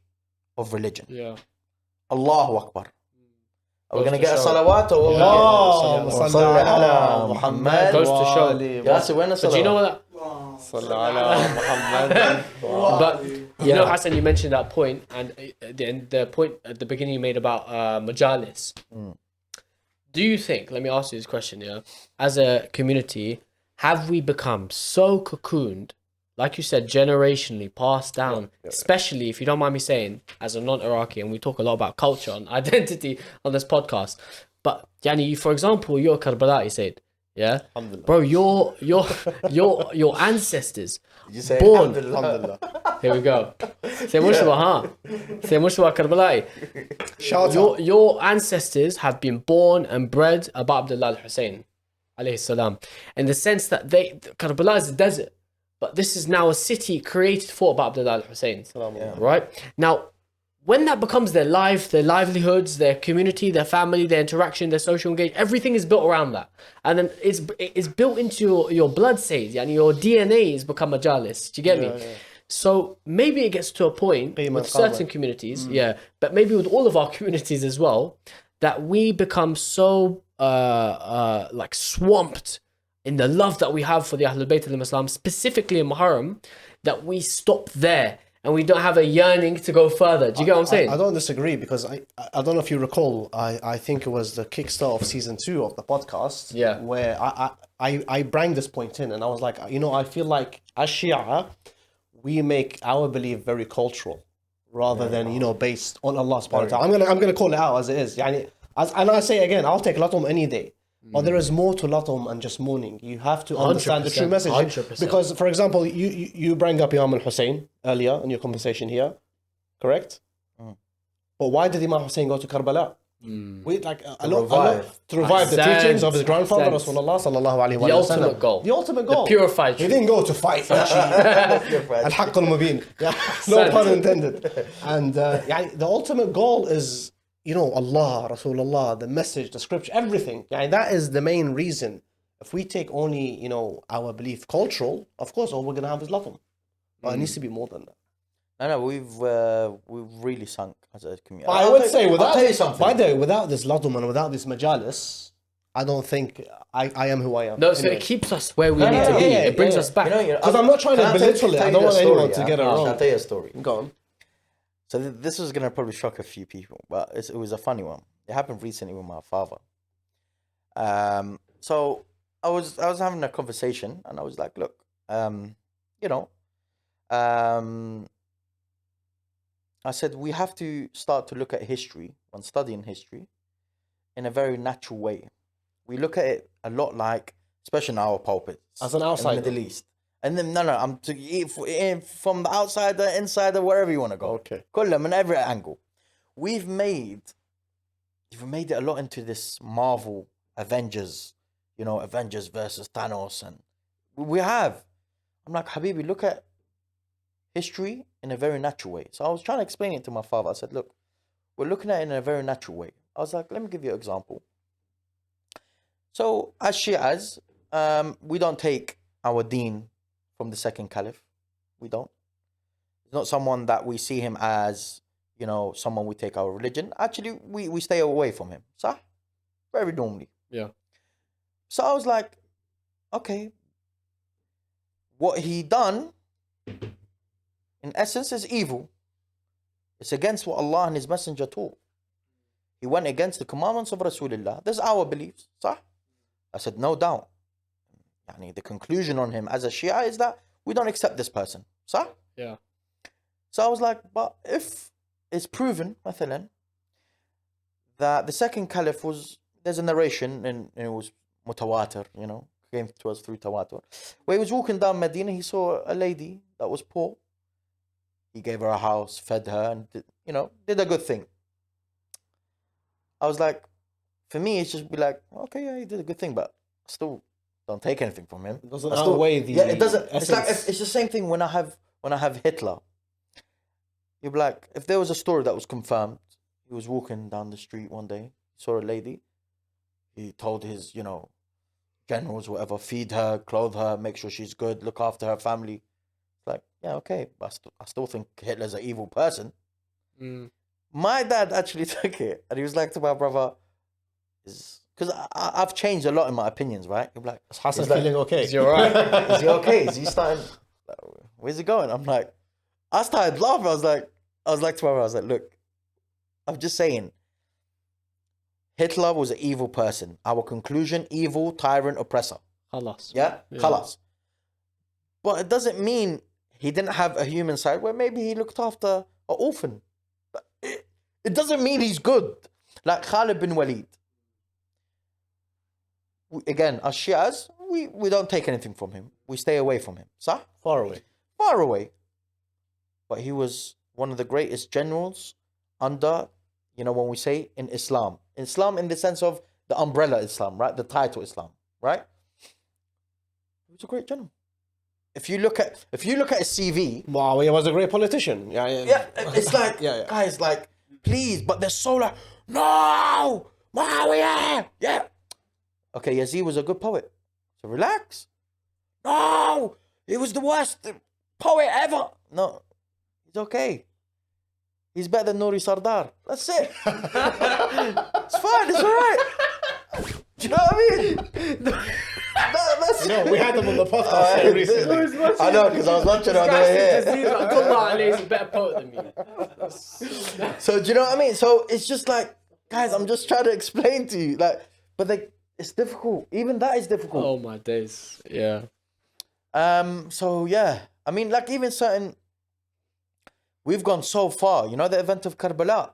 of religion." Yeah. Allahu Akbar. Are we going to get a salawat or Muhammad? Goes to show. But Do you know what that? But you know, Hassan, you mentioned that point, and the point at the beginning you made about majalis. Do you think? Let me ask you this question. Yeah, as a community, have we become so cocooned, like you said, generationally passed down, especially if you don't mind me saying, as a non-Iraqi, and we talk a lot about culture and identity on this podcast. But yani, for example, you're Karbala, you said, yeah, bro, your ancestors Did you say born. Alhamdulillah? Here we go. Say mushwa, huh? Say mushwa Karbala. Shout out. Your ancestors have been born and bred Abu Abdullah al-Hussein, alayhi salam, in the sense that Karbala is a desert, but this is now a city created for Abu Abdullah al-Hussein, right? Now, when that becomes their life, their livelihoods, their community, their family, their interaction, their social engagement, everything is built around that. And then it's built into your blood cells, and your DNA has become a majalis. Do you get me? Yeah. So maybe it gets to a point with certain communities, but maybe with all of our communities as well, that we become so like swamped in the love that we have for the Ahlul Bayt al-Islam, specifically in Muharram, that we stop there. And we don't have a yearning to go further. Do you get what I'm saying? I don't disagree, because I don't know if you recall, I think it was the kickstart of season 2 of the podcast, where I bring this point in, and I was like, I feel like as Shia, we make our belief very cultural rather than based on Allah subhanahu wa ta'ala. I'm gonna call it out as it is. And I say again, I'll take latum any day. But there is more to latum and just mourning. You have to understand the true message. 100%. Because, for example, you bring up Imam al-Hussein earlier in your conversation here, correct? But why did Imam Hussein go to Karbala? We to revive the teachings of his grandfather, Rasulullah sallallahu alaihi wasallam. The ultimate goal. The ultimate goal. The purified He truth. didn't go to fight. Al-Haqq al-Mubin. No pun intended. And the ultimate goal is, Allah, Rasulullah, the message, the scripture, everything. That is the main reason. If we take only, our belief cultural, of course, all we're going to have is latum. But it needs to be more than that. No, we've really sunk as a community. I would say, I'll tell you something. by the way, without this latum and without this majalis, I don't think I am who I am. No, so it keeps us where we need to be. It brings us back. Because I'm not trying to belittle it. I don't want anyone to get it wrong. I'll tell you a story. Go on. So this was going to probably shock a few people, but it was a funny one. It happened recently with my father. So I was having a conversation, and I was like, look, I said, we have to start to look at history, when studying history, in a very natural way. We look at it a lot like, especially in our pulpits, as an outsider, in the Middle East. And then, I'm from the outsider, insider, wherever you want to go. Okay. Kullam, in every angle. We've made it a lot into this Marvel Avengers, Avengers versus Thanos. And we have. I'm like, Habibi, look at history in a very natural way. So I was trying to explain it to my father. I said, look, we're looking at it in a very natural way. I was like, let me give you an example. So as Shias, we don't take our deen from the second caliph. We don't. It's not someone that we see him as, someone we take our religion. Actually, we stay away from him. So, very normally. Yeah. So I was like, okay, what he done, in essence, is evil. It's against what Allah and His Messenger taught. He went against the commandments of Rasulullah. This is our beliefs. صح? I said, no doubt. The conclusion on him as a Shia is that we don't accept this person. صح? Yeah. So I was like, but if it's proven, مثلا, that the second caliph there's a narration, and it was mutawatir, came to us through tawatur, where he was walking down Medina, he saw a lady that was poor. He gave her a house, fed her, and did a good thing. I was like, for me, it's just be like, okay, yeah, he did a good thing, but still don't take anything from him. It doesn't outweigh the it doesn't. essence. It's like it's the same thing when I have Hitler. You'd be like, if there was a story that was confirmed, he was walking down the street one day, saw a lady, he told his generals, whatever, feed her, clothe her, make sure she's good, look after her family. Like, yeah, okay, but I still think Hitler's an evil person. My dad actually took it, and he was like to my brother, because I've changed a lot in my opinions, right? He'd be like, is Hassan feeling okay? Is he alright? Is he okay? Is he starting? Where's he going? I'm like, I started laughing. I was like to my brother, I was like, look, I'm just saying, Hitler was an evil person. Our conclusion, evil, tyrant, oppressor. Khalas. Yeah, khalas. But it doesn't mean he didn't have a human side where maybe he looked after an orphan. It doesn't mean he's good. Like Khalid bin Walid. Again, as Shias, we don't take anything from him. We stay away from him. Sah? Far away. Far away. But he was one of the greatest generals under, when we say in Islam. Islam in the sense of the umbrella Islam, right? The title Islam, right? He was a great general. If you look at his CV, Wow, he was a great politician. yeah, it's like guys, like, please, but they're so like, no, Muawiyah, yeah. Okay, Yazid was a good poet, so relax. No, he was the worst poet ever. No, he's okay. He's better than Nouri Sardar. That's it. It's fine. It's all right. Do you know what I mean? That's No, we had them on the podcast recently. I know, because I was watching it on the way here. Allah is a better poet than me. So do you know what I mean? So it's just like, guys, I'm just trying to explain to you, like, but it's difficult. Even that is difficult. Oh my days. Yeah. So yeah, I mean, like even certain, we've gone so far. You know the event of Karbala.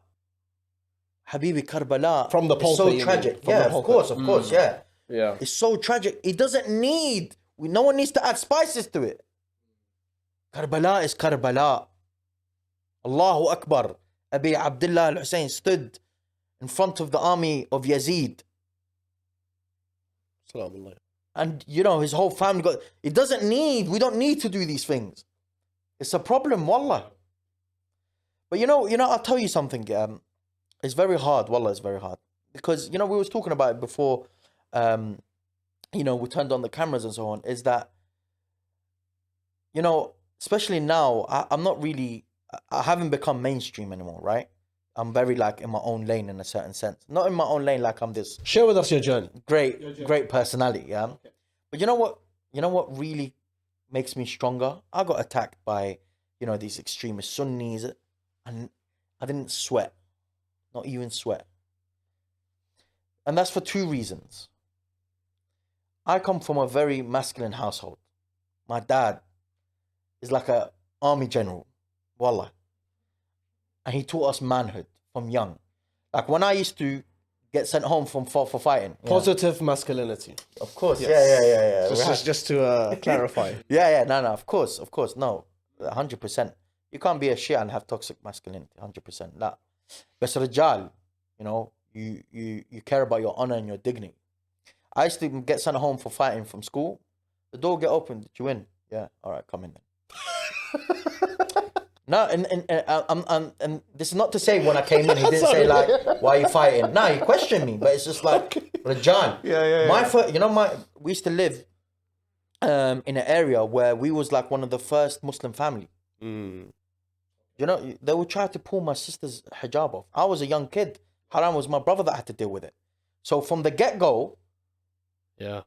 Habibi Karbala. From the it's pulpit, so you mean? tragic. From Yeah, the of pulpit. course, yeah. Yeah. It's so tragic. It doesn't need. No one needs to add spices to it. Karbala is Karbala. Allahu Akbar. Abi Abdullah al-Hussein stood in front of the army of Yazid. Salaam And his whole family got. We don't need to do these things. It's a problem, wallah. But I'll tell you something. It's very hard, wallah, it's very hard. Because, we was talking about it before, we turned on the cameras and so on, is that, especially now, I haven't become mainstream anymore, right? I'm very like in my own lane in a certain sense. Not in my own lane like I'm this Share with us your journey. great personality, yeah? Okay. But you know what really makes me stronger? I got attacked by, these extremist Sunnis, and I didn't sweat. Not even sweat. And that's for two reasons. I come from a very masculine household. My dad is like a army general, wallah. And he taught us manhood from young. Like when I used to get sent home for fighting. Positive masculinity. Of course, Yes. yeah. Just to clarify. Yeah, no, of course, no, 100%. You can't be a Shia and have toxic masculinity, 100%. Nah. But Rajal, you care about your honor and your dignity. I used to get sent home for fighting from school. The door get open. Did you win? Yeah. All right, come in then. No, and this is not to say when I came in, he didn't say like, why are you fighting? No, he questioned me, but it's just like, Rajan. Yeah. We used to live in an area where we was like one of the first Muslim family. They would try to pull my sister's hijab off. I was a young kid. Haram was my brother that had to deal with it. So from the get-go, Yeah.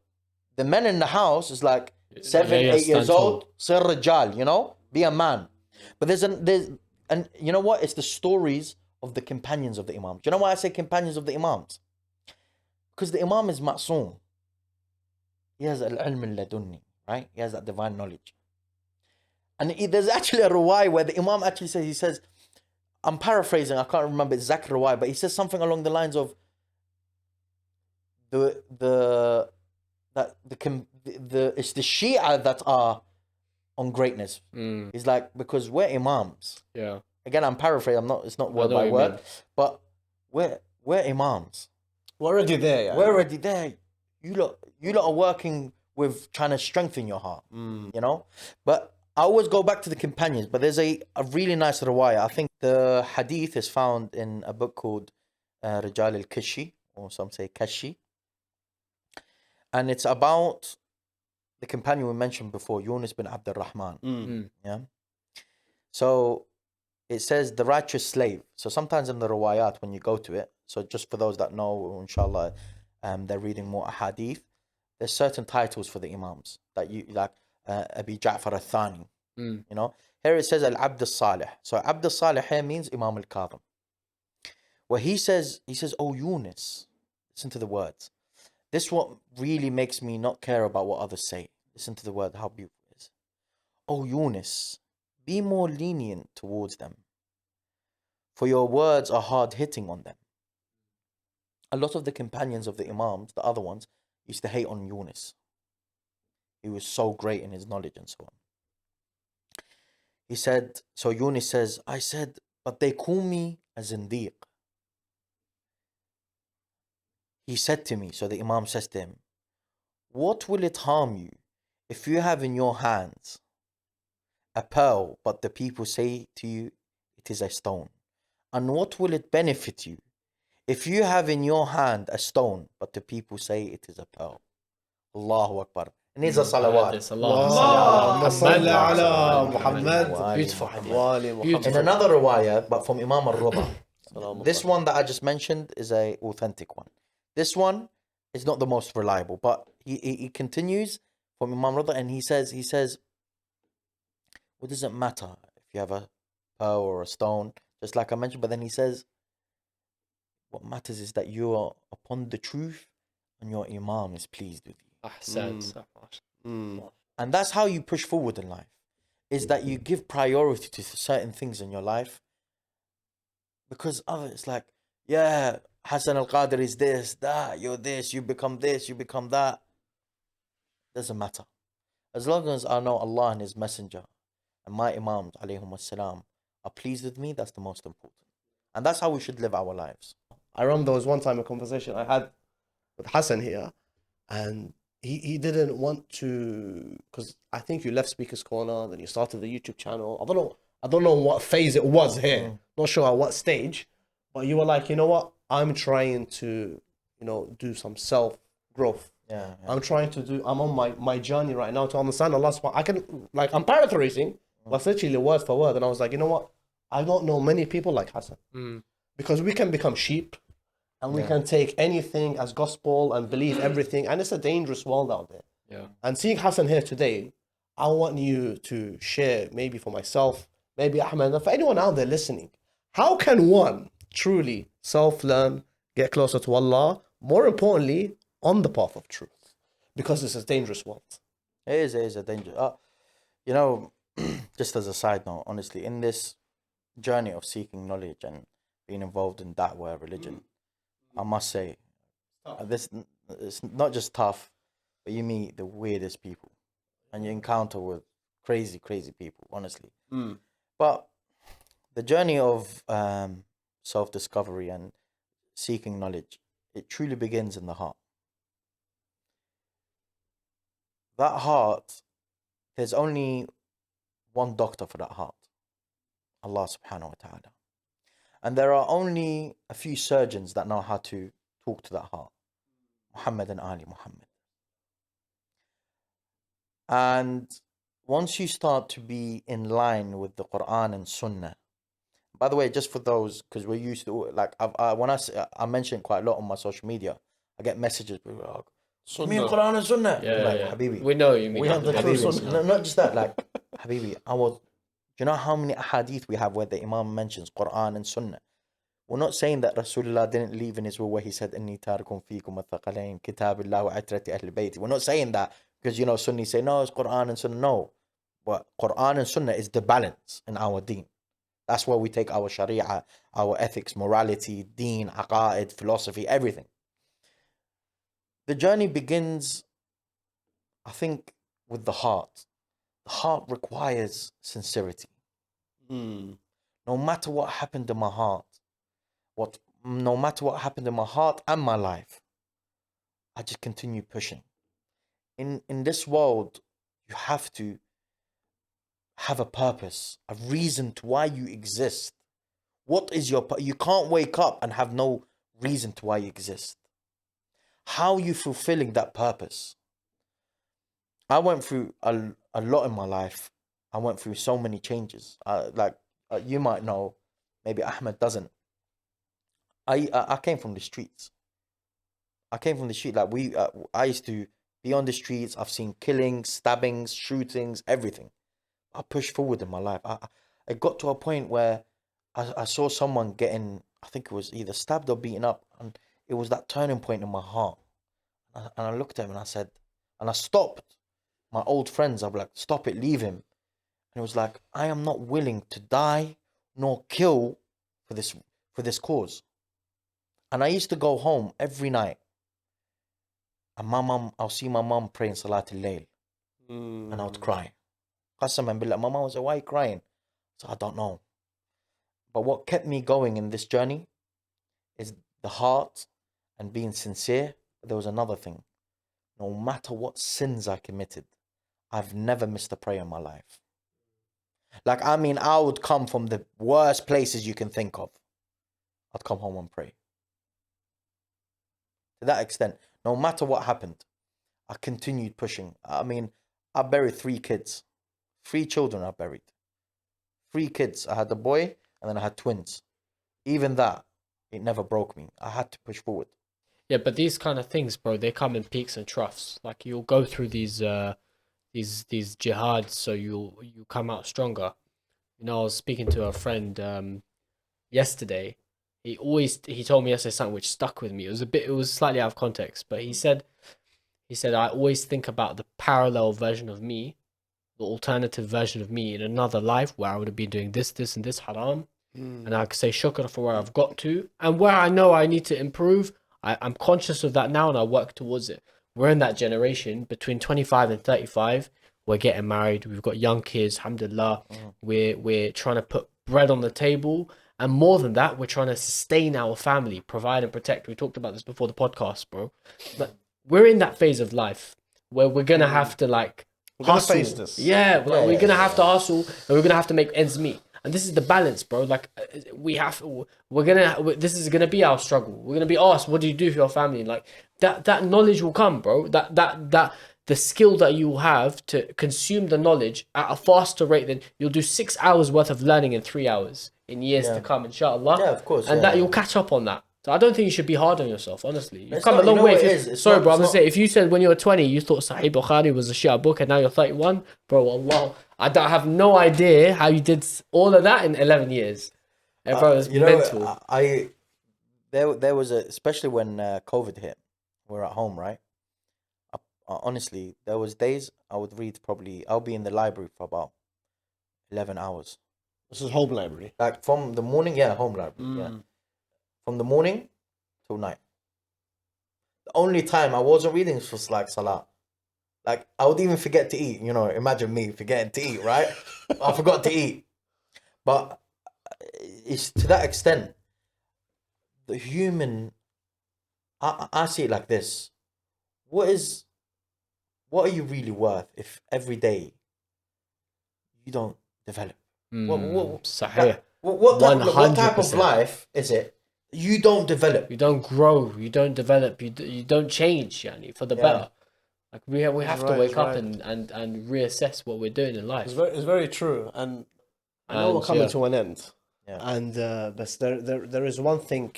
the men in the house is like 7, 8 years old. Sir Rajal, be a man. But there's and you know what? It's the stories of the companions of the Imams. Do you know why I say companions of the Imams? Because the Imam is ma'soom. He has al-ilm al-ladunni, right? He has that divine knowledge. And there's actually a ruwai where the Imam actually says, I'm paraphrasing, I can't remember exact ruwai, but he says something along the lines of it's the Shia that are on greatness. He's like, because we're Imams. Yeah. Again, I'm paraphrasing. It's not word by word, but we're Imams. We're already there. Yeah. We're already there. You lot are working with trying to strengthen your heart. But I always go back to the companions. But there's a really nice riwayah. I think the hadith is found in a book called Rijal al-Kashi, or some say Kashi, and it's about the companion we mentioned before, Yunus bin Abd al-Rahman. Yeah. So it says the righteous slave. So sometimes in the riwayat, when you go to it, so just for those that know, inshallah, they're reading more hadith, there's certain titles for the Imams that you like, Abi Ja'far al-Thani. Here it says Al-Abd al-Salih. So Abd al-Salih here means Imam al-Kadhim. Well, he says, oh Yunus, listen to the words. This what really makes me not care about what others say. Listen to the word, how beautiful it is. Oh Yunus, be more lenient towards them, for your words are hard hitting on them. A lot of the companions of the Imams, the other ones, used to hate on Yunus. He was so great in his knowledge and so on. He said, so Yunus says, I said, but they call me a zindiq. He said to me, so the Imam says to him, what will it harm you if you have in your hands a pearl, but the people say to you it is a stone? And what will it benefit you if you have in your hand a stone, but the people say it is a pearl? Allahu Akbar. It needs a salawat. Allahumma salli ala Muhammad. Beautiful hadith. In another riwayah, but from Imam al-Rida, this one that I just mentioned is a authentic one. This one is not the most reliable, but he continues from Imam Rida, and he says, what does it matter if you have a pearl or a stone, just like I mentioned, but then he says, what matters is that you are upon the truth and your Imam is pleased with you. Ahsan. And that's how you push forward in life, is that you give priority to certain things in your life, because others like, yeah, Hassan Al-Qadri is this, that, you're this, you become that. Doesn't matter. As long as I know Allah and His Messenger and my Imams alayhum assalam are pleased with me, that's the most important. And that's how we should live our lives. I remember there was one time a conversation I had with Hassan here, and he didn't want to, because I think you left Speaker's Corner, then you started the YouTube channel. I don't know what phase it was here. Not sure at what stage, but you were like, you know what? I'm trying to, do some self growth. Yeah. I'm on my journey right now to understand Allah subhanahu. I'm paraphrasing, but it's literally word for word. And I was like, you know what? I don't know many people like Hassan. Because we can become sheep and we can take anything as gospel and believe everything. And it's a dangerous world out there. Yeah. And seeing Hassan here today, I want you to share, maybe for myself, maybe Ahmed, and for anyone out there listening, how can one truly self-learn, get closer to Allah, more importantly, on the path of truth? Because it's a dangerous world. It is a danger. Just as a side note, honestly, in this journey of seeking knowledge and being involved in Dawah religion, I must say, this it's not just tough, but you meet the weirdest people and you encounter with crazy people, honestly. But the journey of self-discovery and seeking knowledge, it truly begins in the heart. That heart, there's only one doctor for that heart, Allah subhanahu wa ta'ala. And there are only a few surgeons that know how to talk to that heart, Muhammad and Ali Muhammad. And once you start to be in line with the Quran and Sunnah, by the way, just for those, because we're used to, like, I mention it quite a lot on my social media, I get messages, people are like, me and Quran and Sunnah. Yeah. Habibi, We know you mean. We have the true Sunnah. no, not just that, like, Habibi, do you know how many hadith we have where the Imam mentions Quran and Sunnah? We're not saying that Rasulullah didn't leave in his will where he said, Inni tarikum fikum al-thaqalain, kitabillah wa atrati ahl bayt. We're not saying that because, Sunnis say, no, it's Quran and Sunnah. No. But Quran and Sunnah is the balance in our deen. That's where we take our sharia, our ethics, morality, deen, aqaid, philosophy, everything. The journey begins, I think, with the heart. The heart requires sincerity. No matter what happened in my heart, no matter what happened in my heart and my life, I just continue pushing. In this world, you have to have a purpose, a reason to why you exist. What is you can't wake up and have no reason to why you exist. How are you fulfilling that purpose? I went through a lot in my life. I went through so many changes. You might know, maybe Ahmed doesn't. I came from the streets. Like I used to be on the streets. I've seen killings, stabbings, shootings, everything. I pushed forward in my life. I got to a point where I saw someone getting, I think it was either stabbed or beaten up, and it was that turning point in my heart. And I looked at him and I said, and I stopped my old friends. I'm like, stop it, leave him. And he was like, I am not willing to die nor kill for this cause. And I used to go home every night, and I'll see my mum praying Salatul Layl, and I would cry. Qasam and billah, my mum was like, why are you crying? So I don't know. But what kept me going in this journey is the heart and being sincere. There was another thing. No matter what sins I committed, I've never missed a prayer in my life. Like, I mean, I would come from the worst places you can think of. I'd come home and pray. To that extent, no matter what happened, I continued pushing. I mean, I buried 3 kids. 3 children I buried. 3 kids. I had a boy and then I had twins. Even that, it never broke me. I had to push forward. Yeah, but these kind of things, bro, they come in peaks and troughs. Like, you'll go through these jihads, so you come out stronger. You know, I was speaking to a friend yesterday. He told me yesterday something which stuck with me. It was slightly out of context, but he said I always think about the parallel version of me, the alternative version of me in another life where I would have been doing this, and this haram, and I could say shukr for where I've got to, and where I know I need to improve. I'm conscious of that now, and I work towards it. We're in that generation between 25 and 35. We're getting married. We've got young kids. Alhamdulillah. We're trying to put bread on the table. And more than that, we're trying to sustain our family, provide and protect. We talked about this before the podcast, bro. But we're in that phase of life where we're going to have to, like, hustle. Face this. Yeah, we're going to have to hustle, and we're going to have to make ends meet. And this is the balance, bro. Like, this is gonna be our struggle. We're gonna be asked, what do you do for your family? And like that knowledge will come, bro. That the skill that you will have to consume the knowledge at a faster rate than you'll do 6 hours worth of learning in 3 hours in years to come, inshallah. Yeah, of course. And that you'll catch up on that. So I don't think you should be hard on yourself, honestly. You've It's come not- a long you know way. what it is? Sorry, It's bro. I'm not- gonna say, if you said when you were 20 you thought Sahih Bukhari was a Shia book, and now you're 31, bro, Allah, I have no idea how you did all of that in 11 years. Yeah, bro, it's mental. There was especially when COVID hit, we're at home, right? Honestly, there was days I would read I'll be in the library for about 11 hours. This is home library. Like from the morning, home library, yeah. From the morning till night. The only time I wasn't reading was like Salah. Like, I would even forget to eat. You know, imagine me forgetting to eat, right? I forgot to eat. But it's to that extent. The human, I see it like this. What are you really worth if every day you don't develop? Sahih. What type of 100%. life is it? You don't develop. You don't grow. You don't develop. You don't change, yani, for the better. Like we have to wake up and reassess what we're doing in life. It's very true, and I know we're coming to an end. Yeah. And but there is one thing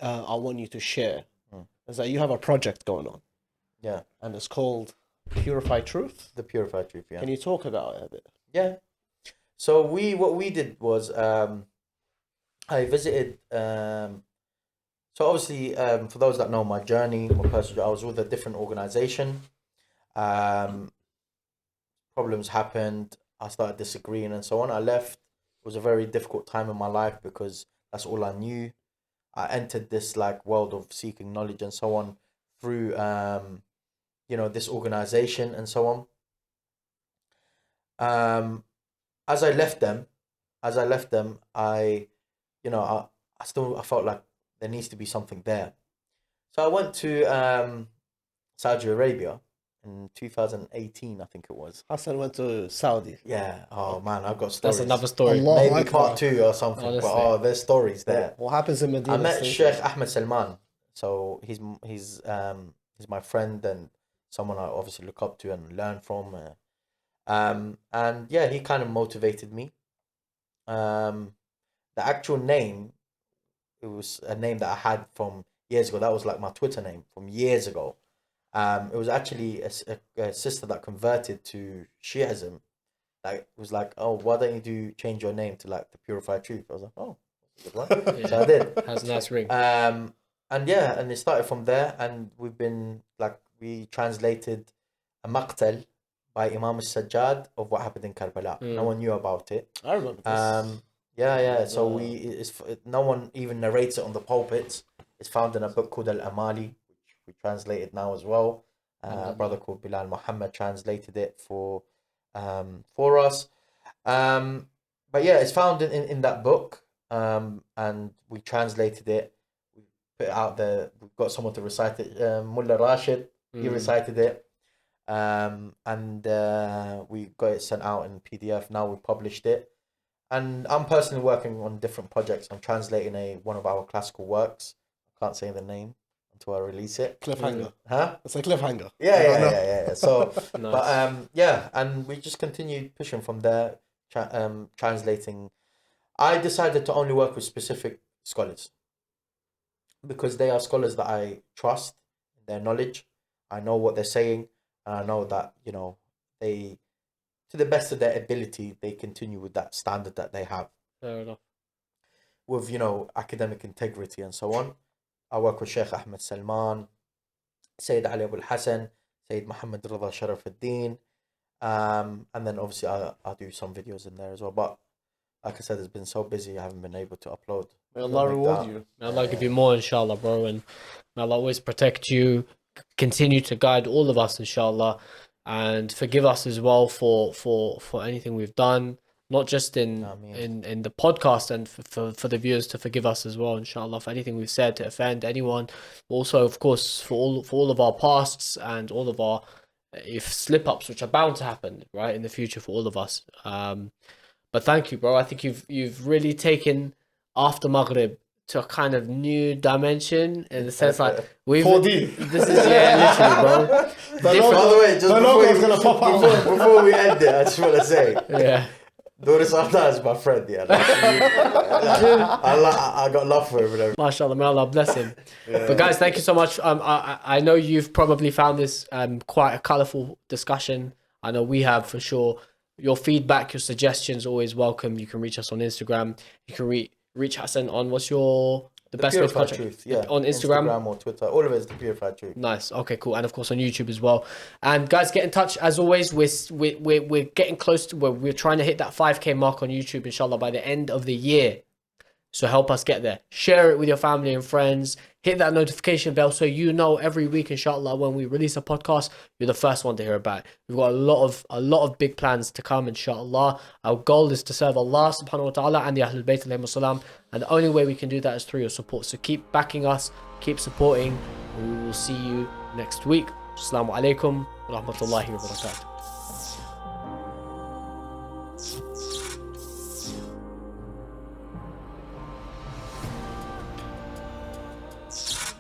I want you to share, is that you have a project going on. Yeah. And it's called Purified Truth. The Purified Truth, yeah. Can you talk about it a bit? Yeah. So what we did was I visited so obviously for those that know my journey, my personal, I was with a different organization. Problems happened. I started disagreeing and so on. I left. It was a very difficult time in my life because that's all I knew. I entered this like world of seeking knowledge and so on through this organization and so on. As I left them, I felt like there needs to be something there. So I went to Saudi Arabia in 2018, I think it was. Hassan went to Saudi. Yeah. Oh man, I've got stories. That's another story. Allah Maybe Akbar. part 2 or something. Honestly. But there's stories there. What happens in Medina? I met Station? Sheikh Ahmed Salman. So he's my friend and someone I obviously look up to and learn from. And yeah, he kind of motivated me. The actual name, it was a name that I had from years ago. That was like my Twitter name from years ago. It was actually a sister that converted to Shiaism. Like, it was like, oh, why don't you change your name to like the Purified Truth? I was like, oh, that's a good one. So I did. Has a nice ring. And yeah, and it started from there, and we've been like we translated a maqtal by Imam al-Sajjad of what happened in Karbala. No one knew about it. I remember this. So no one even narrates it on the pulpits. It's found in a book called Al-Amali, which we translated now as well. A brother called Bilal Muhammad translated it for us. But yeah, it's found in that book, and we translated it. We put it out there. We've got someone to recite it. Mullah Rashid, he recited it. And we got it sent out in PDF. Now we published it, and I'm personally working on different projects. I'm translating one of our classical works. I can't say the name until I release it. Cliffhanger. Huh? It's a cliffhanger. Yeah. So, Nice. but and we just continued pushing from there, translating. I decided to only work with specific scholars because they are scholars that I trust, their knowledge. I know what they're saying. And I know that, they, to the best of their ability, they continue with that standard that they have. Fair enough. With, academic integrity and so on. I work with Sheikh Ahmed Salman, Sayed Ali Hassan, Sayyid Muhammad Rida Sharafuddin. And then obviously I'll do some videos in there as well. But like I said, it's been so busy, I haven't been able to upload. May Allah reward you. May Allah give you more, inshallah, bro. And may Allah always protect you. Continue to guide all of us, inshallah, and forgive us as well for anything we've done, not just in the podcast, and for the viewers to forgive us as well, inshallah, for anything we've said to offend anyone. Also, of course, for all of our pasts and all of our slip-ups, which are bound to happen, right, in the future for all of us. But thank you, bro. I think you've really taken After Maghrib to a kind of new dimension, in the sense like we've 4D. This is literally, bro. By the way, just the logo's gonna pop out. before we end it, I just want to say, Yeah. Doris Arda is my friend. Yeah, I got love for him. And everything. MashaAllah, may Allah bless him. But guys, thank you so much. I know you've probably found this quite a colourful discussion. I know we have, for sure. Your feedback, your suggestions, always welcome. You can reach us on Instagram. You can reach Hassan on the best way to Purified contact Truth, yeah. on Instagram or Twitter. All of it is the Purified Truth. Nice. Okay, cool. And of course on YouTube as well. And guys, get in touch as always. We're getting close to we're trying to hit that 5K mark on YouTube, inshallah, by the end of the year. So help us get there. Share it with your family and friends. Hit that notification bell so you know every week, inshallah, when we release a podcast, you're the first one to hear about it. We've got a lot of big plans to come, inshallah. Our goal is to serve Allah subhanahu wa ta'ala and the Ahlul Bayt alayhi salam. And the only way we can do that is through your support. So keep backing us, keep supporting, and we will see you next week. Assalamu alaikum wa rahmatullahi wa barakatuh.